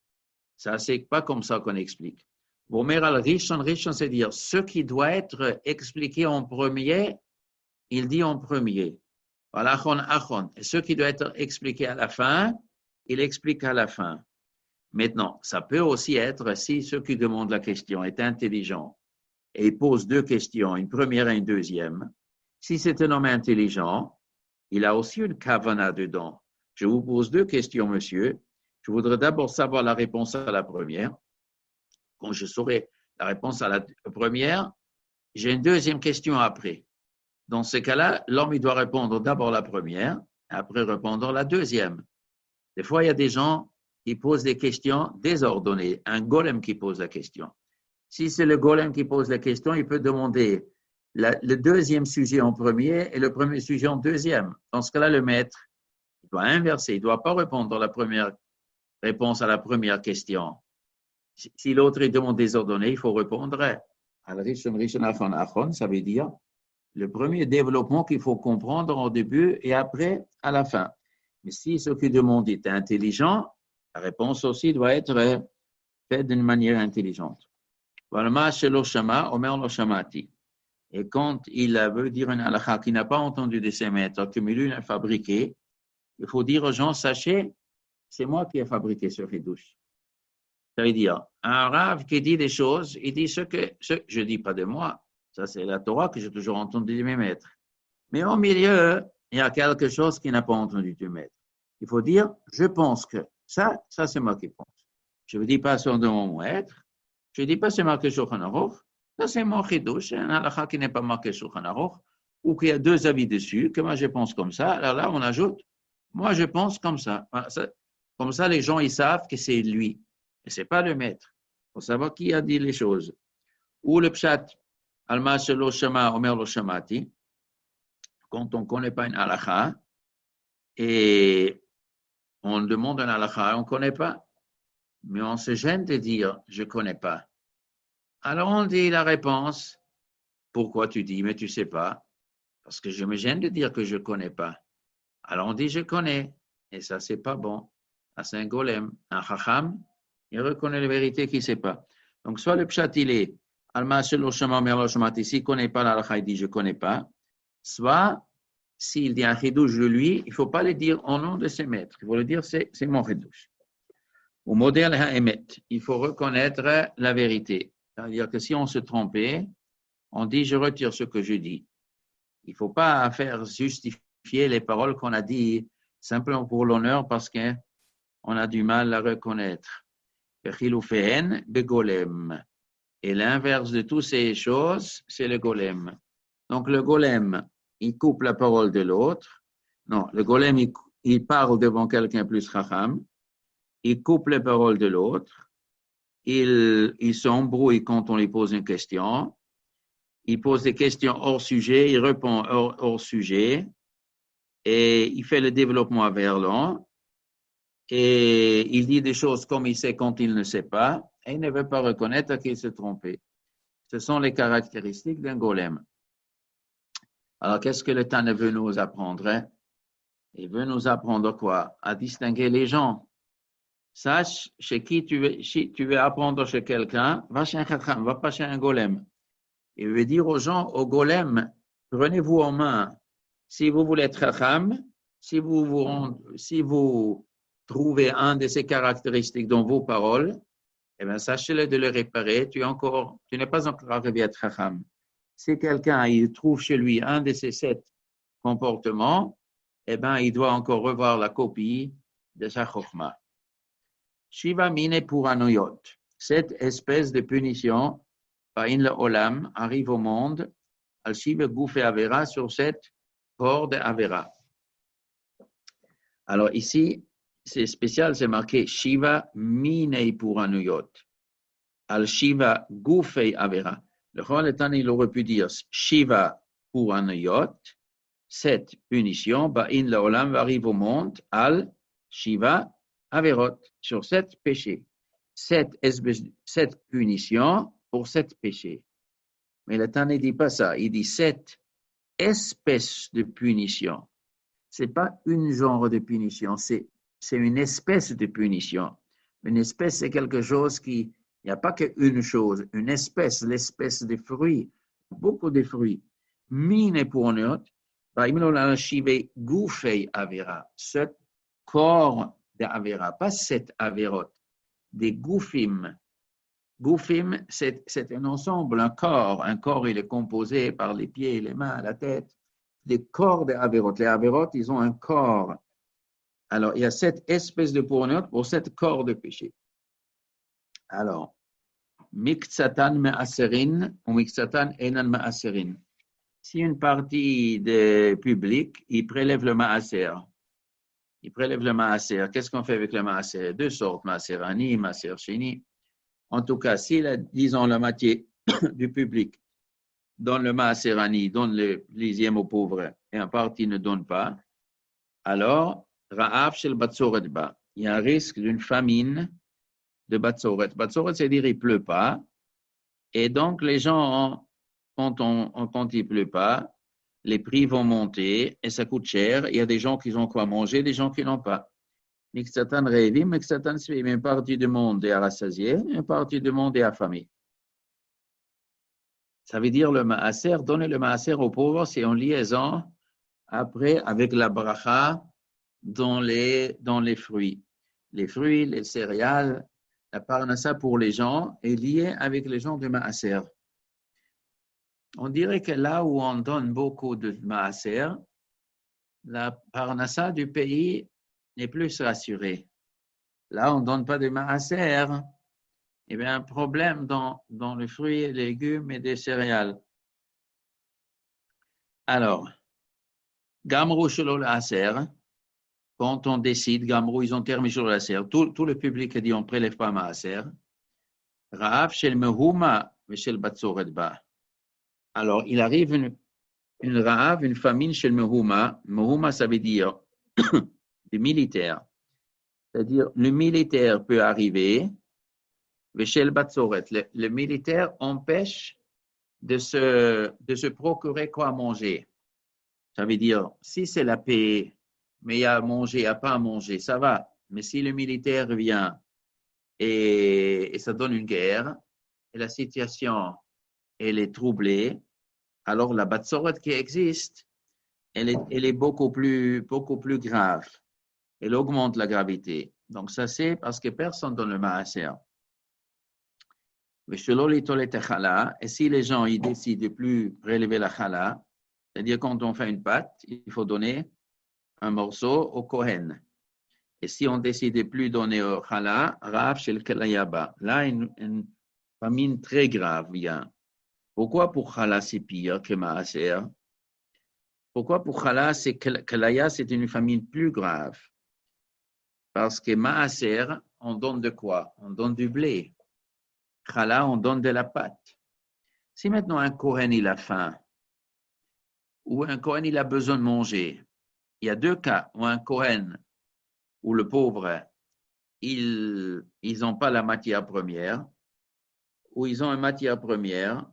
Ça, c'est pas comme ça qu'on explique. Vomer al-Rishon, c'est dire ce qui doit être expliqué en premier, il dit en premier. Et ce qui doit être expliqué à la fin, il explique à la fin. Maintenant, ça peut aussi être si ceux qui demandent la question est intelligent et pose 2 questions, une première et une deuxième. Si c'est un homme intelligent, il a aussi une kavana dedans. Je vous pose 2 questions, monsieur. Je voudrais d'abord savoir la réponse à la première. Quand je saurai la réponse à la première, j'ai une deuxième question après. Dans ce cas-là, l'homme il doit répondre d'abord la première, après répondre la deuxième. Des fois, il y a des gens, qui pose des questions désordonnées, un golem qui pose la question. Si c'est le golem qui pose la question, il peut demander le deuxième sujet en premier et le premier sujet en deuxième. Dans ce cas-là, le maître il doit inverser, il ne doit pas répondre à la première réponse à la première question. Si l'autre demande désordonné, il faut répondre ça veut dire le premier développement qu'il faut comprendre au début et après à la fin. Mais si ce qui demande est intelligent, la réponse aussi doit être faite d'une manière intelligente. Et quand il veut dire un halakha qui n'a pas entendu de ses maîtres, que lui l'a fabriqué, il faut dire aux gens, sachez, c'est moi qui ai fabriqué ce chidouche. Ça veut dire, un rave qui dit des choses, il dit ce que je ne dis pas de moi. Ça, c'est la Torah que j'ai toujours entendu de mes maîtres. Mais au milieu, il y a quelque chose qu'il n'a pas entendu du maître. Il faut dire, je pense que ça c'est moi qui pense. Je ne dis pas sur de mon maître. Je ne dis pas c'est marqué sur Shulchan Aruch. Ça, c'est mon chidouche. C'est un halakha qui n'est pas marqué sur Shulchan Aruch ou qu'il y a deux avis dessus, que moi je pense comme ça. Alors là, on ajoute, moi je pense comme ça. Comme ça, les gens, ils savent que c'est lui. Et ce n'est pas le maître. Il faut savoir qui a dit les choses. Ou le pshat, alma shelo shama omer lo shamati, quand on ne connaît pas une halakha, et on demande un halakha, on ne connaît pas, mais on se gêne de dire « je ne connais pas ». Alors on dit la réponse « pourquoi tu dis mais tu ne sais pas ?» Parce que je me gêne de dire que je ne connais pas. Alors on dit « je connais ». Et ça, ce n'est pas bon. Ça, c'est un golem. Un chacham, il reconnaît la vérité qu'il ne sait pas. Donc soit le pshat, il est « alma shelo shama omer lo shamati », s'il ne connaît pas l'halakha, il dit « je ne connais pas ». Soit s'il dit un chidouche de lui, il ne faut pas le dire au nom de ses maîtres. Il faut le dire, c'est mon chidouche. Au modèle ha'emet, il faut reconnaître la vérité. C'est-à-dire que si on se trompait, on dit, je retire ce que je dis. Il ne faut pas faire justifier les paroles qu'on a dit simplement pour l'honneur parce qu'on a du mal à reconnaître. Et l'inverse de toutes ces choses, c'est le golem. Donc le golem, il coupe la parole de l'autre. Non, le golem, il parle devant quelqu'un plus chacham. Il coupe les paroles de l'autre. Il s'embrouille quand on lui pose une question. Il pose des questions hors sujet. Il répond hors sujet. Et il fait le développement à verlan. Et il dit des choses comme il sait quand il ne sait pas. Et il ne veut pas reconnaître qu'il s'est trompé. Ce sont les caractéristiques d'un golem. Alors, qu'est-ce que le Tana veut nous apprendre? Il veut nous apprendre quoi? À distinguer les gens. Sache chez qui si tu veux apprendre chez quelqu'un, va chez un chacham, va pas chez un golem. Il veut dire aux gens, au golem, prenez-vous en main. Si vous voulez être chacham, si vous trouvez un de ces caractéristiques dans vos paroles, eh bien, sachez-le de le réparer. Tu n'es pas encore arrivé à être chacham. Si quelqu'un, il trouve chez lui un de ces 7 comportements, eh bien, il doit encore revoir la copie de sa chokhmah. Shiva mine pour anoyot. Cette espèce de punition, Ba'in le olam, arrive au monde, al Shiva gouf et avera sur cette corps de avera. Alors ici, c'est spécial, c'est marqué Shiva mine pour anoyot. Al Shiva gouf et avera. Le Chol Etan, il aurait pu dire Shiva pour anoyot. Cette punition, Ba'in le olam, arrive au monde, al Shiva averot, sur 7 péchés. 7 punitions pour 7 péchés. Mais le Tana ne dit pas ça. Il dit 7 espèces de punition. Ce n'est pas une genre de punition, c'est une espèce de punition. Une espèce, c'est quelque chose qui, il n'y a pas qu'une chose, une espèce, l'espèce de fruits, beaucoup de fruits. Mine pour nous, goufei avera, ce corps d'Avera, pas 7 Averot, des goufim. Goufim, c'est un ensemble, un corps. Un corps, il est composé par les pieds, les mains, la tête. Des corps d'Averot. Les Averot, ils ont un corps. Alors, il y a 7 espèces de pournotes pour 7 corps de péché. Alors, Miktsatan me'aserin ou Miktsatan enan me'aserin. Si une partie du public, il prélève le ma'aser, il prélève le maaser. Qu'est-ce qu'on fait avec le maaser? Deux sortes, maaser ani, maaser sheni. En tout cas, si, disons, la moitié du public donne le maaser ani, donne le dixième aux pauvres, et un parti ne donne pas, alors, ra'af shel batzoret ba. Il y a un risque d'une famine de batzoret. Batzoret, c'est-à-dire il ne pleut pas. Et donc, les gens, quand il ne pleut pas, les prix vont monter et ça coûte cher. Il y a des gens qui ont quoi manger, des gens qui n'ont pas. Mixatan revim, mixatan svim. Une partie du monde est rassasiée, une partie du monde est affamée. Ça veut dire le maaser, donner le maaser aux pauvres, c'est en liaison après avec la bracha dans les fruits. Les fruits, les céréales, la parnassa pour les gens est liée avec les gens de maaser. On dirait que là où on donne beaucoup de maaser, la parnassa du pays n'est plus rassurée. Là, on ne donne pas de maaser, il y a un problème dans les fruits, les légumes et des céréales. Alors, Gamrou Shelo Aser, quand on décide, Gamrou, ils ont terminé Shelo Aser, tout le public a dit on ne prélève pas maaser. Raaf Shel Mehuma Shel Batzoret Ba. Alors, il arrive une Raaf, une famine chez le Mehuma. Mehuma, ça veut dire des militaires. C'est-à-dire, le militaire peut arriver, Veshel Batzoret. Le militaire empêche de se procurer quoi manger. Ça veut dire, si c'est la paix, mais il y a à manger, il n'y a pas à manger, ça va. Mais si le militaire vient et ça donne une guerre, et la situation, elle est troublée, alors la batzoret qui existe, elle est beaucoup plus grave. Elle augmente la gravité. Donc ça, c'est parce que personne ne donne le maaser. Et si les gens ils décident de plus prélever la chala, c'est-à-dire quand on fait une pâte, il faut donner un morceau au Kohen. Et si on décide de plus donner au chala, Rav shel Kalayaba. Là, une famine très grave vient. Pourquoi pour chala c'est pire que maaser? Pourquoi pour chala c'est Kalaya, c'est une famine plus grave? Parce que maaser, on donne de quoi? On donne du blé. Chala, on donne de la pâte. Si maintenant un Kohen il a faim, ou un Kohen il a besoin de manger, il y a deux cas, ou un Kohen ou le pauvre, ils n'ont pas la matière première, ou ils ont une matière première,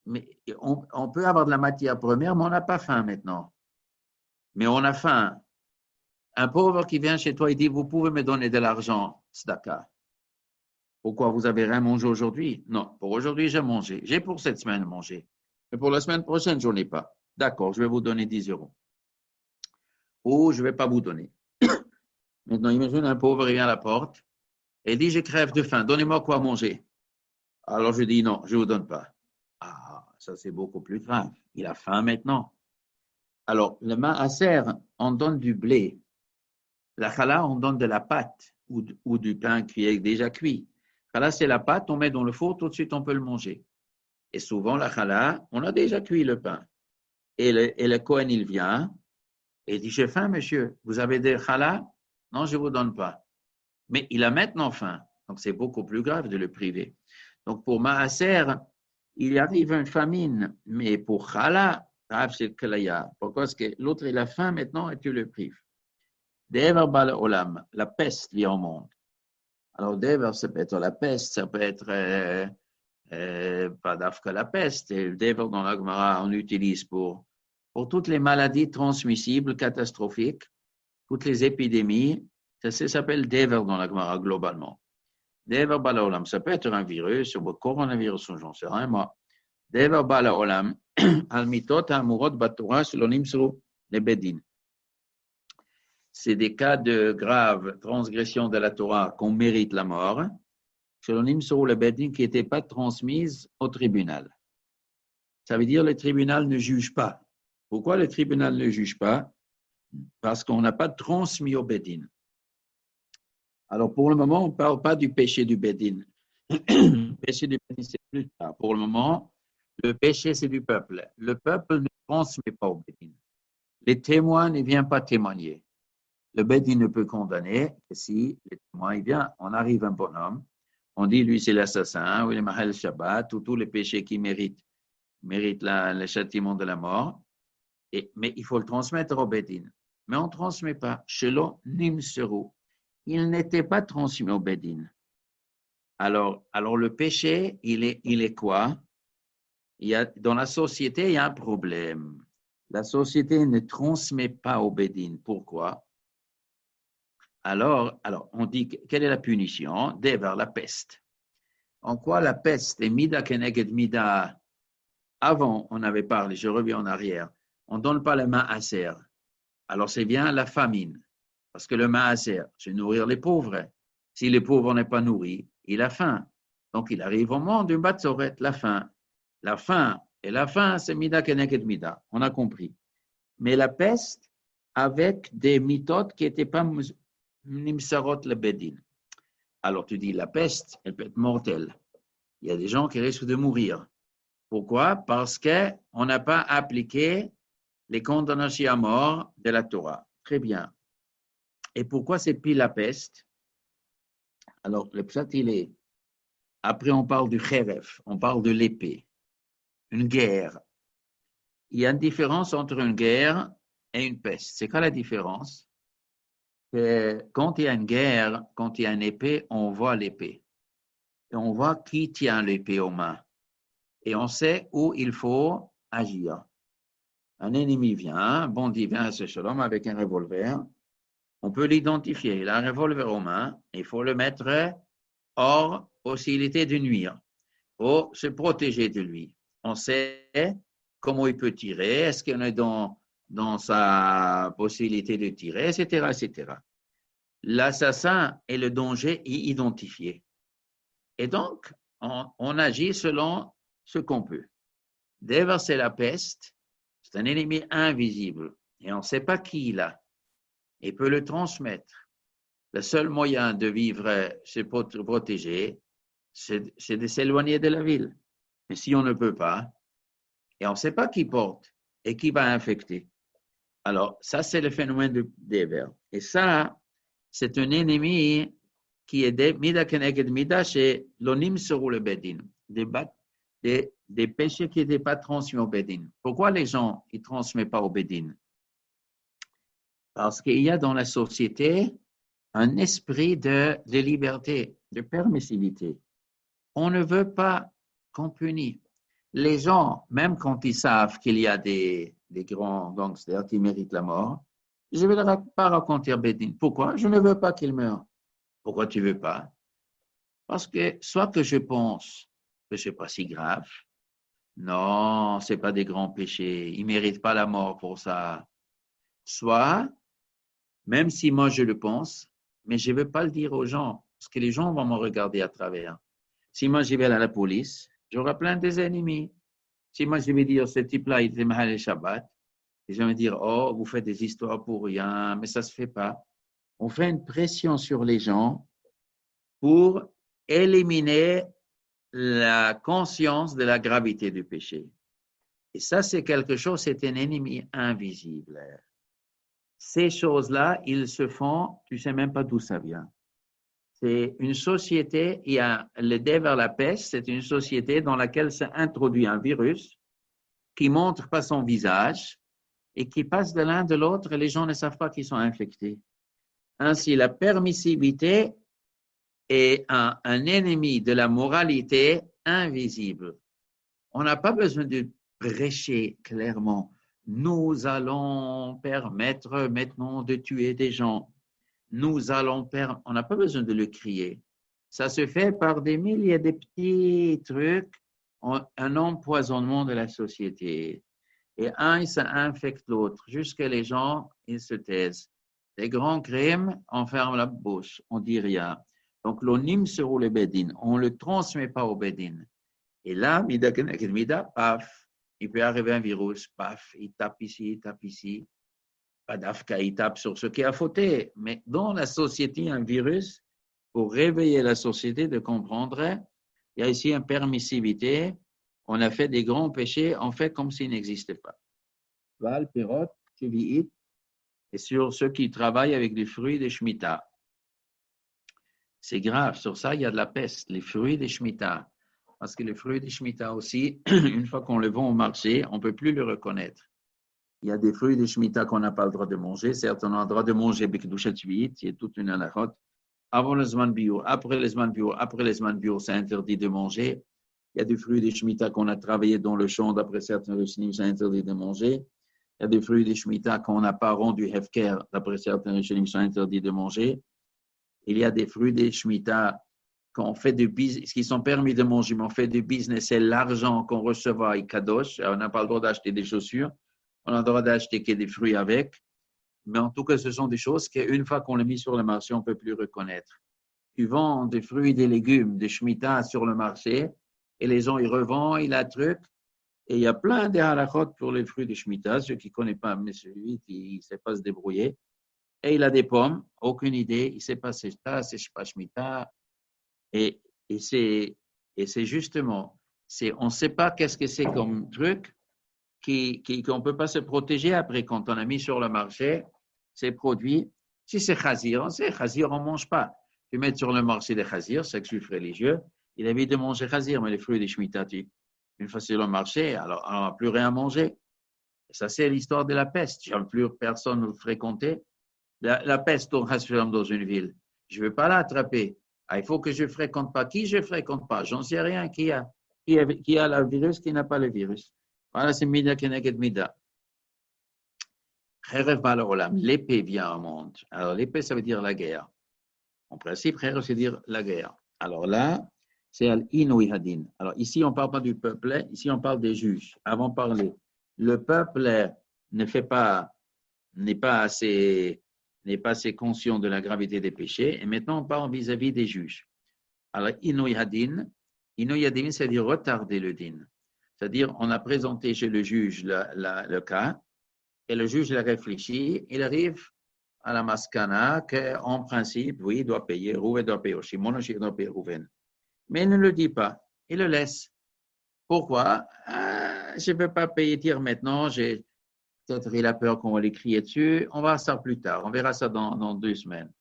mais on peut avoir de la matière première, mais on n'a pas faim maintenant. Mais on a faim. Un pauvre qui vient chez toi et dit, vous pouvez me donner de l'argent, tzedaka. Pourquoi vous avez rien mangé aujourd'hui? Non, pour aujourd'hui, j'ai mangé. J'ai pour cette semaine mangé. Mais pour la semaine prochaine, je n'en ai pas. D'accord, je vais vous donner 10 euros. Ou je ne vais pas vous donner. Maintenant, imagine un pauvre, il vient à la porte et dit, je crève de faim, donnez-moi quoi manger. Alors je dis, non, je ne vous donne pas. Ah, ça c'est beaucoup plus grave. Il a faim maintenant. Alors, le maaser, on donne du blé. La chala, on donne de la pâte ou du pain qui est déjà cuit. Chala, c'est la pâte, on met dans le four, tout de suite on peut le manger. Et souvent, la chala, on a déjà cuit le pain. Et le Kohen, il vient et dit, j'ai faim, monsieur, vous avez des chala? Non, je ne vous donne pas. Mais il a maintenant faim. Donc, c'est beaucoup plus grave de le priver. Donc, pour maaser, il arrive une famine. Mais pour chala, c'est kalaya. Pourquoi est-ce que l'autre, il a faim maintenant et tu le prives? Dever bal olam, la peste vient au monde. Alors, dever, ça peut être la peste, ça peut être pas d'afka la peste. Et le dever, dans la Gemara, on utilise pour toutes les maladies transmissibles, catastrophiques, toutes les épidémies. Ça s'appelle dever dans la Gemara globalement. Dever bal olam, ça peut être un virus, ou un coronavirus, j'en sais rien, moi. Dever bal olam, al mitot amurot batora shelo nimsru lebedin. C'est des cas de grave transgression de la Torah qu'on mérite la mort, selon Nimsou le Bedin, qui n'était pas transmise au tribunal. Ça veut dire que le tribunal ne juge pas. Pourquoi le tribunal ne juge pas? Parce qu'on n'a pas transmis au Bedin. Alors pour le moment, on ne parle pas du péché du Bedin. Le péché du Bedin, c'est plus tard. Pour le moment, le péché, c'est du peuple. Le peuple ne transmet pas au Bedin. Les témoins ne viennent pas témoigner. Le Bedin ne peut condamner que si les témoins, eh bien, on arrive à un bonhomme, on dit lui c'est l'assassin, ou il est Mahal Shabbat, ou tous les péchés qui méritent le châtiment de la mort, mais il faut le transmettre au Bedin. Mais on ne transmet pas. Shelo nimseru. Il n'était pas transmis au Bedin. Alors le péché, il est quoi? Dans la société, il y a un problème. La société ne transmet pas au Bedin. Pourquoi? Alors, on dit, quelle est la punition? Dever, la peste. En quoi la peste est mida keneged mida? Avant, on avait parlé, je reviens en arrière, on ne donne pas le maaser. Alors, c'est bien la famine. Parce que le maaser, c'est nourrir les pauvres. Si les pauvres n'est pas nourris, il a faim. Donc, il arrive au monde d'une batzoret, la faim. La faim et la faim, c'est mida keneged mida. On a compris. Mais la peste, avec des méthodes qui n'étaient pas nimsarot le bedin. Alors, tu dis, la peste, elle peut être mortelle. Il y a des gens qui risquent de mourir. Pourquoi? Parce qu'on n'a pas appliqué les condamnations à mort de la Torah. Très bien. Et pourquoi c'est pile la peste? Alors, le pshat, il est. Après, on parle du kheref, on parle de l'épée. Une guerre. Il y a une différence entre une guerre et une peste. C'est quoi la différence? Quand il y a une guerre, quand il y a une épée, on voit l'épée. Et on voit qui tient l'épée aux mains. Et on sait où il faut agir. Un ennemi vient, un bandit vient à ce shalom avec un revolver. On peut l'identifier. Il a un revolver aux mains. Il faut le mettre hors possibilité de nuire. Pour se protéger de lui. On sait comment il peut tirer. Est-ce qu'on est dans sa possibilité de tirer, etc., etc. L'assassin et le danger y identifié. Et donc, on agit selon ce qu'on peut. Déverser la peste, c'est un ennemi invisible et on ne sait pas qui il a. Il peut le transmettre. Le seul moyen de vivre, se protéger, c'est de s'éloigner de la ville. Mais si on ne peut pas, et on ne sait pas qui porte et qui va infecter. Alors, ça, c'est le phénomène des vers. Et ça, c'est un ennemi qui est mida keneged mida chez l'onim sur le bedin, des péchés qui n'étaient pas transmis au bedin. Pourquoi les gens ne transmettent pas au bedin? Parce qu'il y a dans la société un esprit de liberté, de permissivité. On ne veut pas qu'on punisse. Les gens, même quand ils savent qu'il y a des grands gangsters qui méritent la mort, je ne vais pas raconter Bedin. Pourquoi? Je ne veux pas qu'ils meurent. Pourquoi tu ne veux pas? Parce que soit que je pense que ce n'est pas si grave, non, ce n'est pas des grands péchés, ils ne méritent pas la mort pour ça. Soit, même si moi je le pense, mais je ne veux pas le dire aux gens, parce que les gens vont me regarder à travers. Si moi je vais à la police, j'aurai plein des ennemis. Si moi je vais dire, ce type-là, il était mal le Shabbat, les gens vont dire, oh, vous faites des histoires pour rien, mais ça ne se fait pas. On fait une pression sur les gens pour éliminer la conscience de la gravité du péché. Et ça, c'est quelque chose, c'est un ennemi invisible. Ces choses-là, ils se font, tu ne sais même pas d'où ça vient. C'est une société, il y a le dé vers la peste, c'est une société dans laquelle s'est introduit un virus qui montre pas son visage et qui passe de l'un de l'autre et les gens ne savent pas qu'ils sont infectés. Ainsi, la permissivité est un ennemi de la moralité invisible. On n'a pas besoin de prêcher clairement. Nous allons permettre maintenant de tuer des gens. On n'a pas besoin de le crier. Ça se fait par des milliers de petits trucs, un empoisonnement de la société. Et ça infecte l'autre, jusqu'à les gens, ils se taisent. Les grands crimes, on ferme la bouche, on dit rien. Donc, l'onim sur le bedin, on ne le transmet pas au bedin. Et là, paf, il peut arriver un virus, paf, il tape ici, il tape ici. Pas d'afka, il tape sur ce qui a fauté. Mais dans la société, un virus, pour réveiller la société de comprendre, il y a ici une permissivité. On a fait des grands péchés, on fait comme s'ils n'existaient pas. Val, Pirot, Chevi'it. et sur ceux qui travaillent avec des fruits des Shemitah. C'est grave, sur ça, il y a de la peste, les fruits des Shemitah. Parce que les fruits des Shemitah aussi, une fois qu'on les vend au marché, on ne peut plus les reconnaître. Il y a des fruits des Shemitah qu'on n'a pas le droit de manger. Certes, on a le droit de manger Bekdushat Shvi'it, il y a toute une halachot. Avant le Zman Biur, après le Zman Biur, après le Zman Biur, c'est interdit de manger. Il y a des fruits des Shemitah qu'on a travaillés dans le champ, d'après certains Rishonim, c'est interdit de manger. Il y a des fruits des Shemitah qu'on n'a pas rendu Hefker, d'après certains Rishonim, c'est interdit de manger. Il y a des fruits des Shemitah qu'on fait du business, qui sont permis de manger, mais on fait du business, c'est l'argent qu'on recevra à Kadosh. On n'a pas le droit d'acheter des chaussures, on a le droit d'acheter que des fruits avec. Mais en tout cas, ce sont des choses qu'une fois qu'on les met sur le marché, on ne peut plus reconnaître. Tu vends des fruits et des légumes, des Shemitah sur le marché, et les gens, ils revendent, ils la truc. Et il y a plein de halachot pour les fruits des Shemitah. Ceux qui ne connaissent pas, mais celui qui ne sait pas se débrouiller. Et il a des pommes, aucune idée, il ne sait pas c'est ça, c'est pas Shemitah. Et c'est justement, on ne sait pas qu'est-ce que c'est comme truc qu'on ne peut pas se protéger après quand on a mis sur le marché ces produits. Si c'est chazir, on ne mange pas. Tu mets sur le marché des chazir, c'est que je suis religieux, il évite de manger chazir, mais les fruits des Shemitah, une fois sur le marché, alors on n'a plus rien à manger. Et ça, c'est l'histoire de la peste. Il n'y a plus personne à fréquenter. La peste tourne dans une ville. Je ne veux pas l'attraper. Il faut que je ne fréquente pas. Qui je ne fréquente pas? J'en sais rien. Qui a le virus, qui n'a pas le virus? Voilà, c'est Mida Keneged Mida. L'épée vient au monde. Alors, l'épée, ça veut dire la guerre. En principe, Kherev, c'est dire la guerre. Alors là, c'est Al-Inouï Hadin. Alors ici, on ne parle pas du peuple, ici, on parle des juges. Avant de parler, le peuple n'est pas assez conscient de la gravité des péchés. Et maintenant, on parle vis-à-vis des juges. Alors, Inouï Hadin, c'est-à-dire retarder le din. C'est-à-dire, on a présenté chez le juge le cas, et le juge l'a réfléchi, il arrive à la maskana qu'en principe, oui, il doit payer, Rouven doit payer, Shimon aussi doit payer Rouven. Mais il ne le dit pas, il le laisse. Pourquoi? Je ne peux pas payer tir maintenant, peut-être il a peur qu'on va les crier dessus, on verra ça plus tard, on verra ça dans 2 semaines,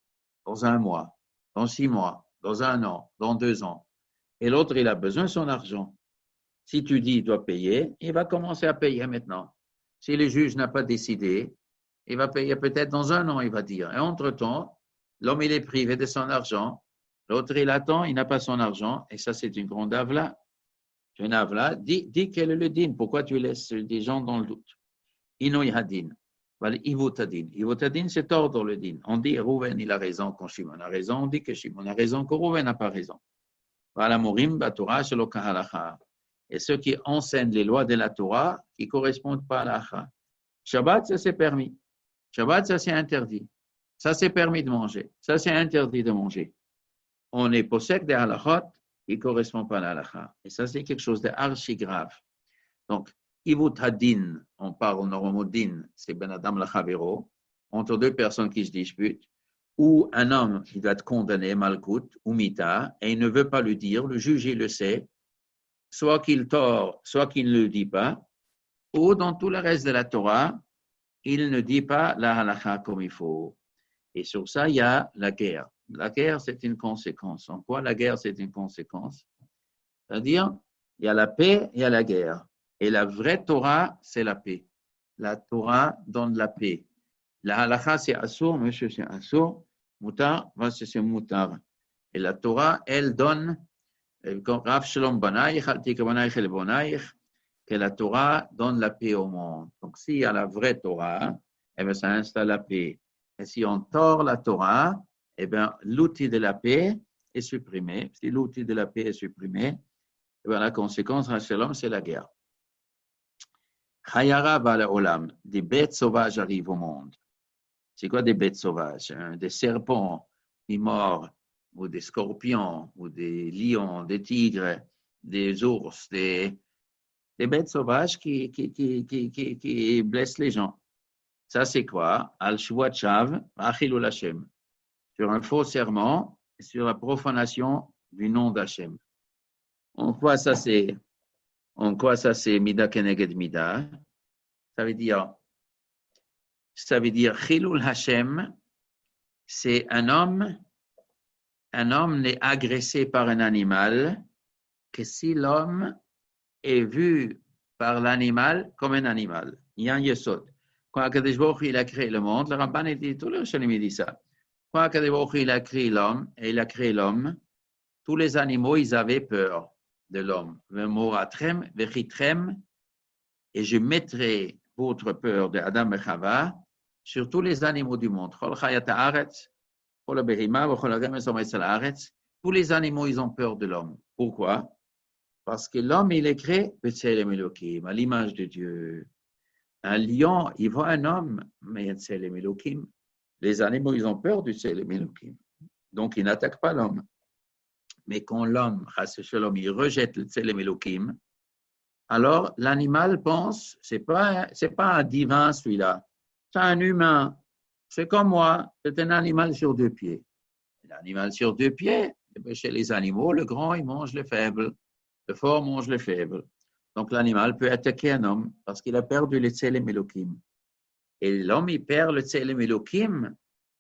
dans 1 mois, dans 6 mois, dans 1 an, dans 2 ans. Et l'autre, il a besoin de son argent. Si tu dis il doit payer, il va commencer à payer maintenant. Si le juge n'a pas décidé, il va payer peut-être dans 1 an, il va dire. Et entre-temps, l'homme, il est privé de son argent. L'autre, il attend, il n'a pas son argent. Et ça, c'est une grande avla. Une avla, dis quel est le din. Pourquoi tu laisses des gens dans le doute? Inoï hadin. Ivotadin. Ivotadin, c'est tordre le din. On dit Rouven, il a raison quand Shimon a raison. On dit que Shimon a raison quand Rouven n'a pas raison. Voilà, Morim, Batora, Shelo Kahalacha. Et ceux qui enseignent les lois de la Torah qui ne correspondent pas à l'Acha. Shabbat, ça c'est permis. Shabbat, ça c'est interdit. Ça c'est permis de manger. Ça c'est interdit de manger. On est possède des halachot qui ne correspondent pas à l'Acha. Et ça c'est quelque chose d'archi grave. Donc, Ivut Hadin, on parle normalement din, c'est Ben Adam Lachavero, entre 2 personnes qui se disputent, ou un homme qui doit être condamné, malkout, ou mita, et il ne veut pas le dire, le juge il le sait, soit qu'il tord, soit qu'il ne le dit pas, ou dans tout le reste de la Torah, il ne dit pas la halakha comme il faut. Et sur ça, il y a la guerre. La guerre, c'est une conséquence. En quoi la guerre, c'est une conséquence? C'est-à-dire, il y a la paix et il y a la guerre. Et la vraie Torah, c'est la paix. La Torah donne la paix. La halakha, c'est assur, monsieur, c'est assur. Mutar, c'est mutar. Et la Torah, elle donne Rav Shalom Banaïch, Altika Banaïch El Banaïch, que la Torah donne la paix au monde. Donc, s'il y a la vraie Torah, eh bien, ça installe la paix. Et si on tord la Torah, eh bien, l'outil de la paix est supprimé. Si l'outil de la paix est supprimé, eh bien, la conséquence, Rav Shalom, c'est la guerre. Chayara bala olam, des bêtes sauvages arrivent au monde. C'est quoi des bêtes sauvages? Des serpents, des morts, ou des scorpions, ou des lions, des tigres, des ours, des bêtes sauvages qui blessent les gens. Ça, c'est quoi? Al-Shuvat Shav, Achilul Hashem. Sur un faux serment et sur la profanation du nom d'Hashem. En quoi ça, c'est Mida Keneged Mida? Ça veut dire, ça veut dire Chilul Hashem, c'est un homme n'est agressé par un animal que si l'homme est vu par l'animal comme un animal. Il y a un yesod. Quand Akadosh Baruch Hu, il a créé le monde, le Ramban dit, tout le Rishonim dit ça. Quand Akadosh Baruch Hu, il a créé l'homme, tous les animaux, ils avaient peur de l'homme. Vemoratrem, vechitrem, et je mettrai votre peur de Adam et Chava sur tous les animaux du monde. Chol chayat haaretz, chol behima, chol hagemes ometz al haaretz. Tous les animaux, ils ont peur de l'homme. Pourquoi? Parce que l'homme, il est créé b'tselem Elokim, à l'image de Dieu. Un lion, il voit un homme, mais b'tselem Elokim. Les animaux, ils ont peur du tselem Elokim. Donc, ils n'attaquent pas l'homme. Mais quand l'homme, chas v'shalom, il rejette le tselem Elokim, alors l'animal pense, c'est pas un divin celui-là, c'est un humain. C'est comme moi, c'est un animal sur deux pieds. L'animal sur deux pieds, chez les animaux, le grand, il mange le faible. Le fort mange le faible. Donc, l'animal peut attaquer un homme parce qu'il a perdu le tselem Elokim. Et l'homme, il perd le tselem Elokim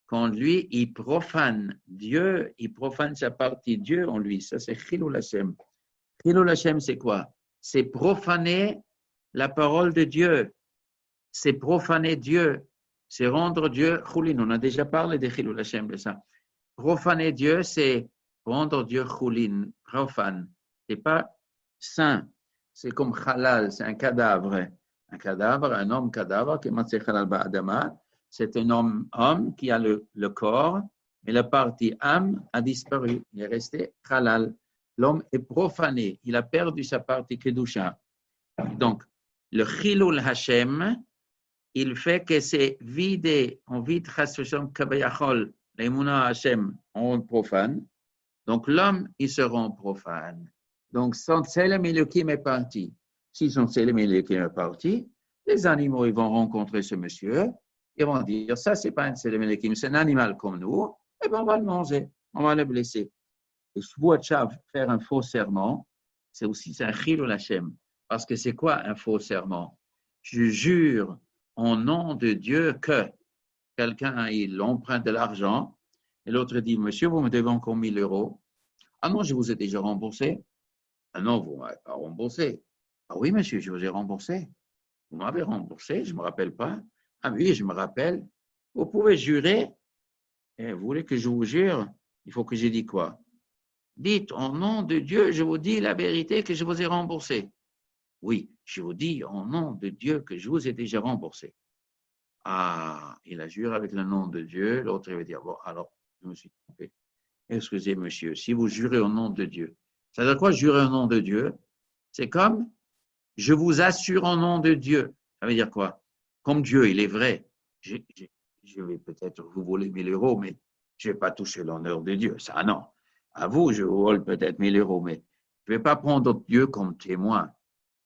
quand lui, il profane Dieu, il profane sa partie Dieu en lui. Ça, c'est Chilul Hashem. Chilul Hashem, c'est quoi? C'est profaner la parole de Dieu. C'est profaner Dieu. C'est rendre Dieu choulin. On a déjà parlé de Chilul Hashem, de ça. Profaner Dieu, c'est rendre Dieu choulin, profane. C'est pas saint. C'est comme halal, c'est un cadavre. Un cadavre, un homme cadavre, c'est un homme qui a le corps, mais la partie âme a disparu. Il est resté halal. L'homme est profané. Il a perdu sa partie kedusha. Donc, le chilul Hashem, il fait que c'est vidé, on vide chas v'shalom kabayachol, l'emuna Hashem, on profane. Donc, l'homme, il se rend profane. Donc, son tselem Elokim est parti. Si son tselem Elokim est parti, les animaux, ils vont rencontrer ce monsieur, ils vont dire, ça, c'est pas un tselem Elokim, c'est un animal comme nous, et bien, on va le manger, on va le blesser. Et Shvuat Shav, faire un faux serment, c'est un chilul Hashem. Parce que c'est quoi un faux serment? Je jure en nom de Dieu que quelqu'un, il emprunte de l'argent, et l'autre dit, monsieur, vous me devez encore 1 000 euros. Ah non, je vous ai déjà remboursé. Ah non, vous ne m'avez pas remboursé. Ah oui, monsieur, je vous ai remboursé. Vous m'avez remboursé, je ne me rappelle pas. Ah oui, je me rappelle. Vous pouvez jurer. Et vous voulez que je vous jure? Il faut que je dise quoi? Dites, au nom de Dieu, je vous dis la vérité que je vous ai remboursé. Oui, je vous dis au nom de Dieu que je vous ai déjà remboursé. Ah, il a juré avec le nom de Dieu. L'autre, il va dire, bon, alors, je me suis trompé. Excusez, monsieur, si vous jurez au nom de Dieu, ça veut dire quoi, jurer au nom de Dieu? C'est comme, je vous assure au nom de Dieu. Ça veut dire quoi? Comme Dieu, il est vrai. Je vais peut-être vous voler 1 000 euros, mais je ne vais pas toucher l'honneur de Dieu. Ça, non. À vous, je vous vole peut-être 1 000 euros, mais je ne vais pas prendre Dieu comme témoin.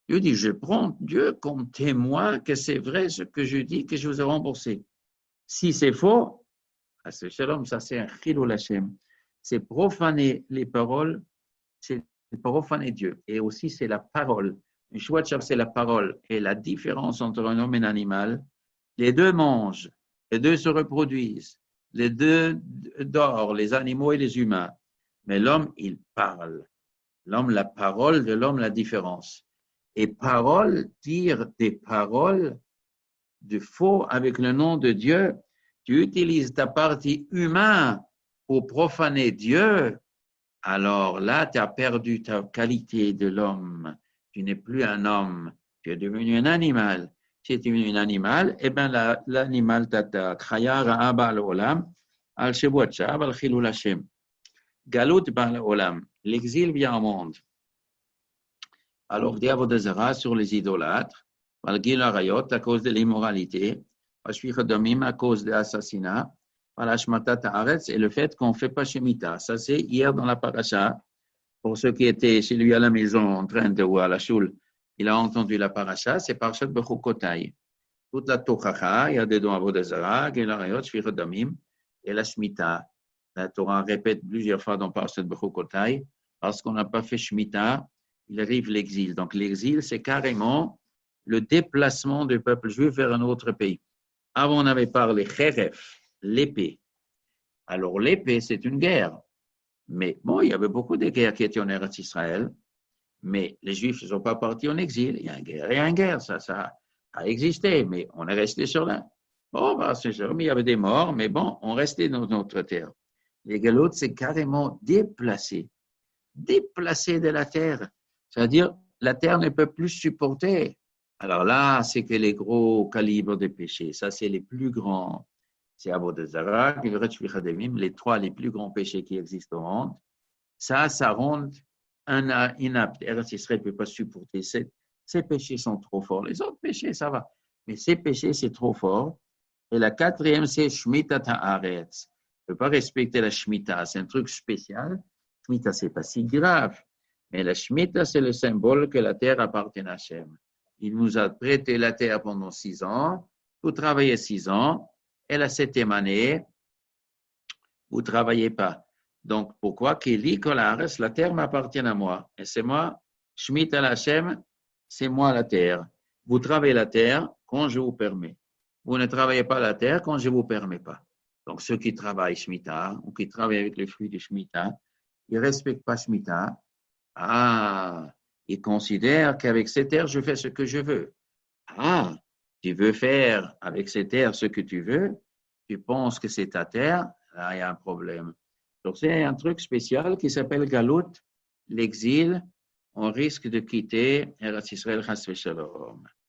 Dieu dit, je prends Dieu comme témoin que c'est vrai ce que je dis, que je vous ai remboursé. Si c'est faux, c'est shalom, ça c'est un chilul Hashem. C'est profaner les paroles, c'est profaner Dieu. Et aussi, c'est la parole. Une Shvuat Shav, c'est la parole. Et la différence entre un homme et un animal, les deux mangent, les deux se reproduisent, les deux dorment, les animaux et les humains. Mais l'homme, il parle. L'homme, la parole de l'homme, la différence. Et parole, dire des paroles de faux avec le nom de Dieu, tu utilises ta partie humaine pour profaner Dieu, alors là, tu as perdu ta qualité de l'homme. Tu n'es plus un homme, tu es devenu un animal. Si tu es devenu un animal, eh bien l'animal t'attaque. Chayar ha'aba al-olam, al-Shvuat Shav, al-Chilul Hashem. Galut ba'al olam. L'exil vient au monde. Alors, des avodah zara sur les idolâtres, Valgil Arayot à cause de l'immoralité, Ashvichadomim à cause de l'assassinat, Valashmatat Haaretz et le fait qu'on ne fait pas Shemitah. Ça, c'est hier dans la paracha. Pour ceux qui étaient chez lui à la maison en train de ou à la choule, il a entendu la paracha, c'est Parashat Bechukotai. Toute la Tochacha, il y a des dons avodah zara, Gil Arayot, Shvichadomim et la Shemitah. La Torah répète plusieurs fois dans Parashat Bechukotai, parce qu'on n'a pas fait Shemitah, il arrive l'exil. Donc l'exil, c'est carrément le déplacement du peuple juif vers un autre pays. Avant, on avait parlé Kheref, l'épée. Alors, l'épée, c'est une guerre. Mais bon, il y avait beaucoup de guerres qui étaient en Eretz Israël, mais les Juifs ne sont pas partis en exil. Il y a une guerre et une guerre, ça a existé, mais on est resté sur là. Bon, bah, c'est sûr, mais il y avait des morts, mais bon, on restait dans notre terre. Les galoutes, c'est carrément déplacé de la terre. C'est-à-dire, la terre ne peut plus supporter. Alors là, c'est que les gros calibres de péché, ça, c'est les plus grands. C'est Avodah les trois les plus grands péchés qui existent au monde. Ça rend un inapte. Eretz Israël ne peut pas supporter. Ces péchés sont trop forts. Les autres péchés, ça va. Mais ces péchés, c'est trop fort. Et la quatrième, c'est Shemitah Haaretz. On ne peut pas respecter la Shemitah. C'est un truc spécial. Shemitah, ce n'est pas si grave. Mais la Shemitah, c'est le symbole que la terre appartient à Hachem. Il nous a prêté la terre pendant 6 ans. Vous travaillez 6 ans. Et la 7e année, vous ne travaillez pas. Donc, pourquoi Kili Kolares, la terre m'appartient à moi. Et c'est moi, Shemitah Hachem, c'est moi la terre. Vous travaillez la terre quand je vous permets. Vous ne travaillez pas la terre quand je ne vous permets pas. Donc, ceux qui travaillent Shemitah ou qui travaillent avec les fruits de Shemitah, ils ne respectent pas Shemitah. Ils considèrent qu'avec ces terres, je fais ce que je veux. Tu veux faire avec ces terres ce que tu veux, tu penses que c'est ta terre, là, il y a un problème. Donc, c'est un truc spécial qui s'appelle Galout, l'exil. On risque de quitter Eretz Israël, Chas v'Shalom.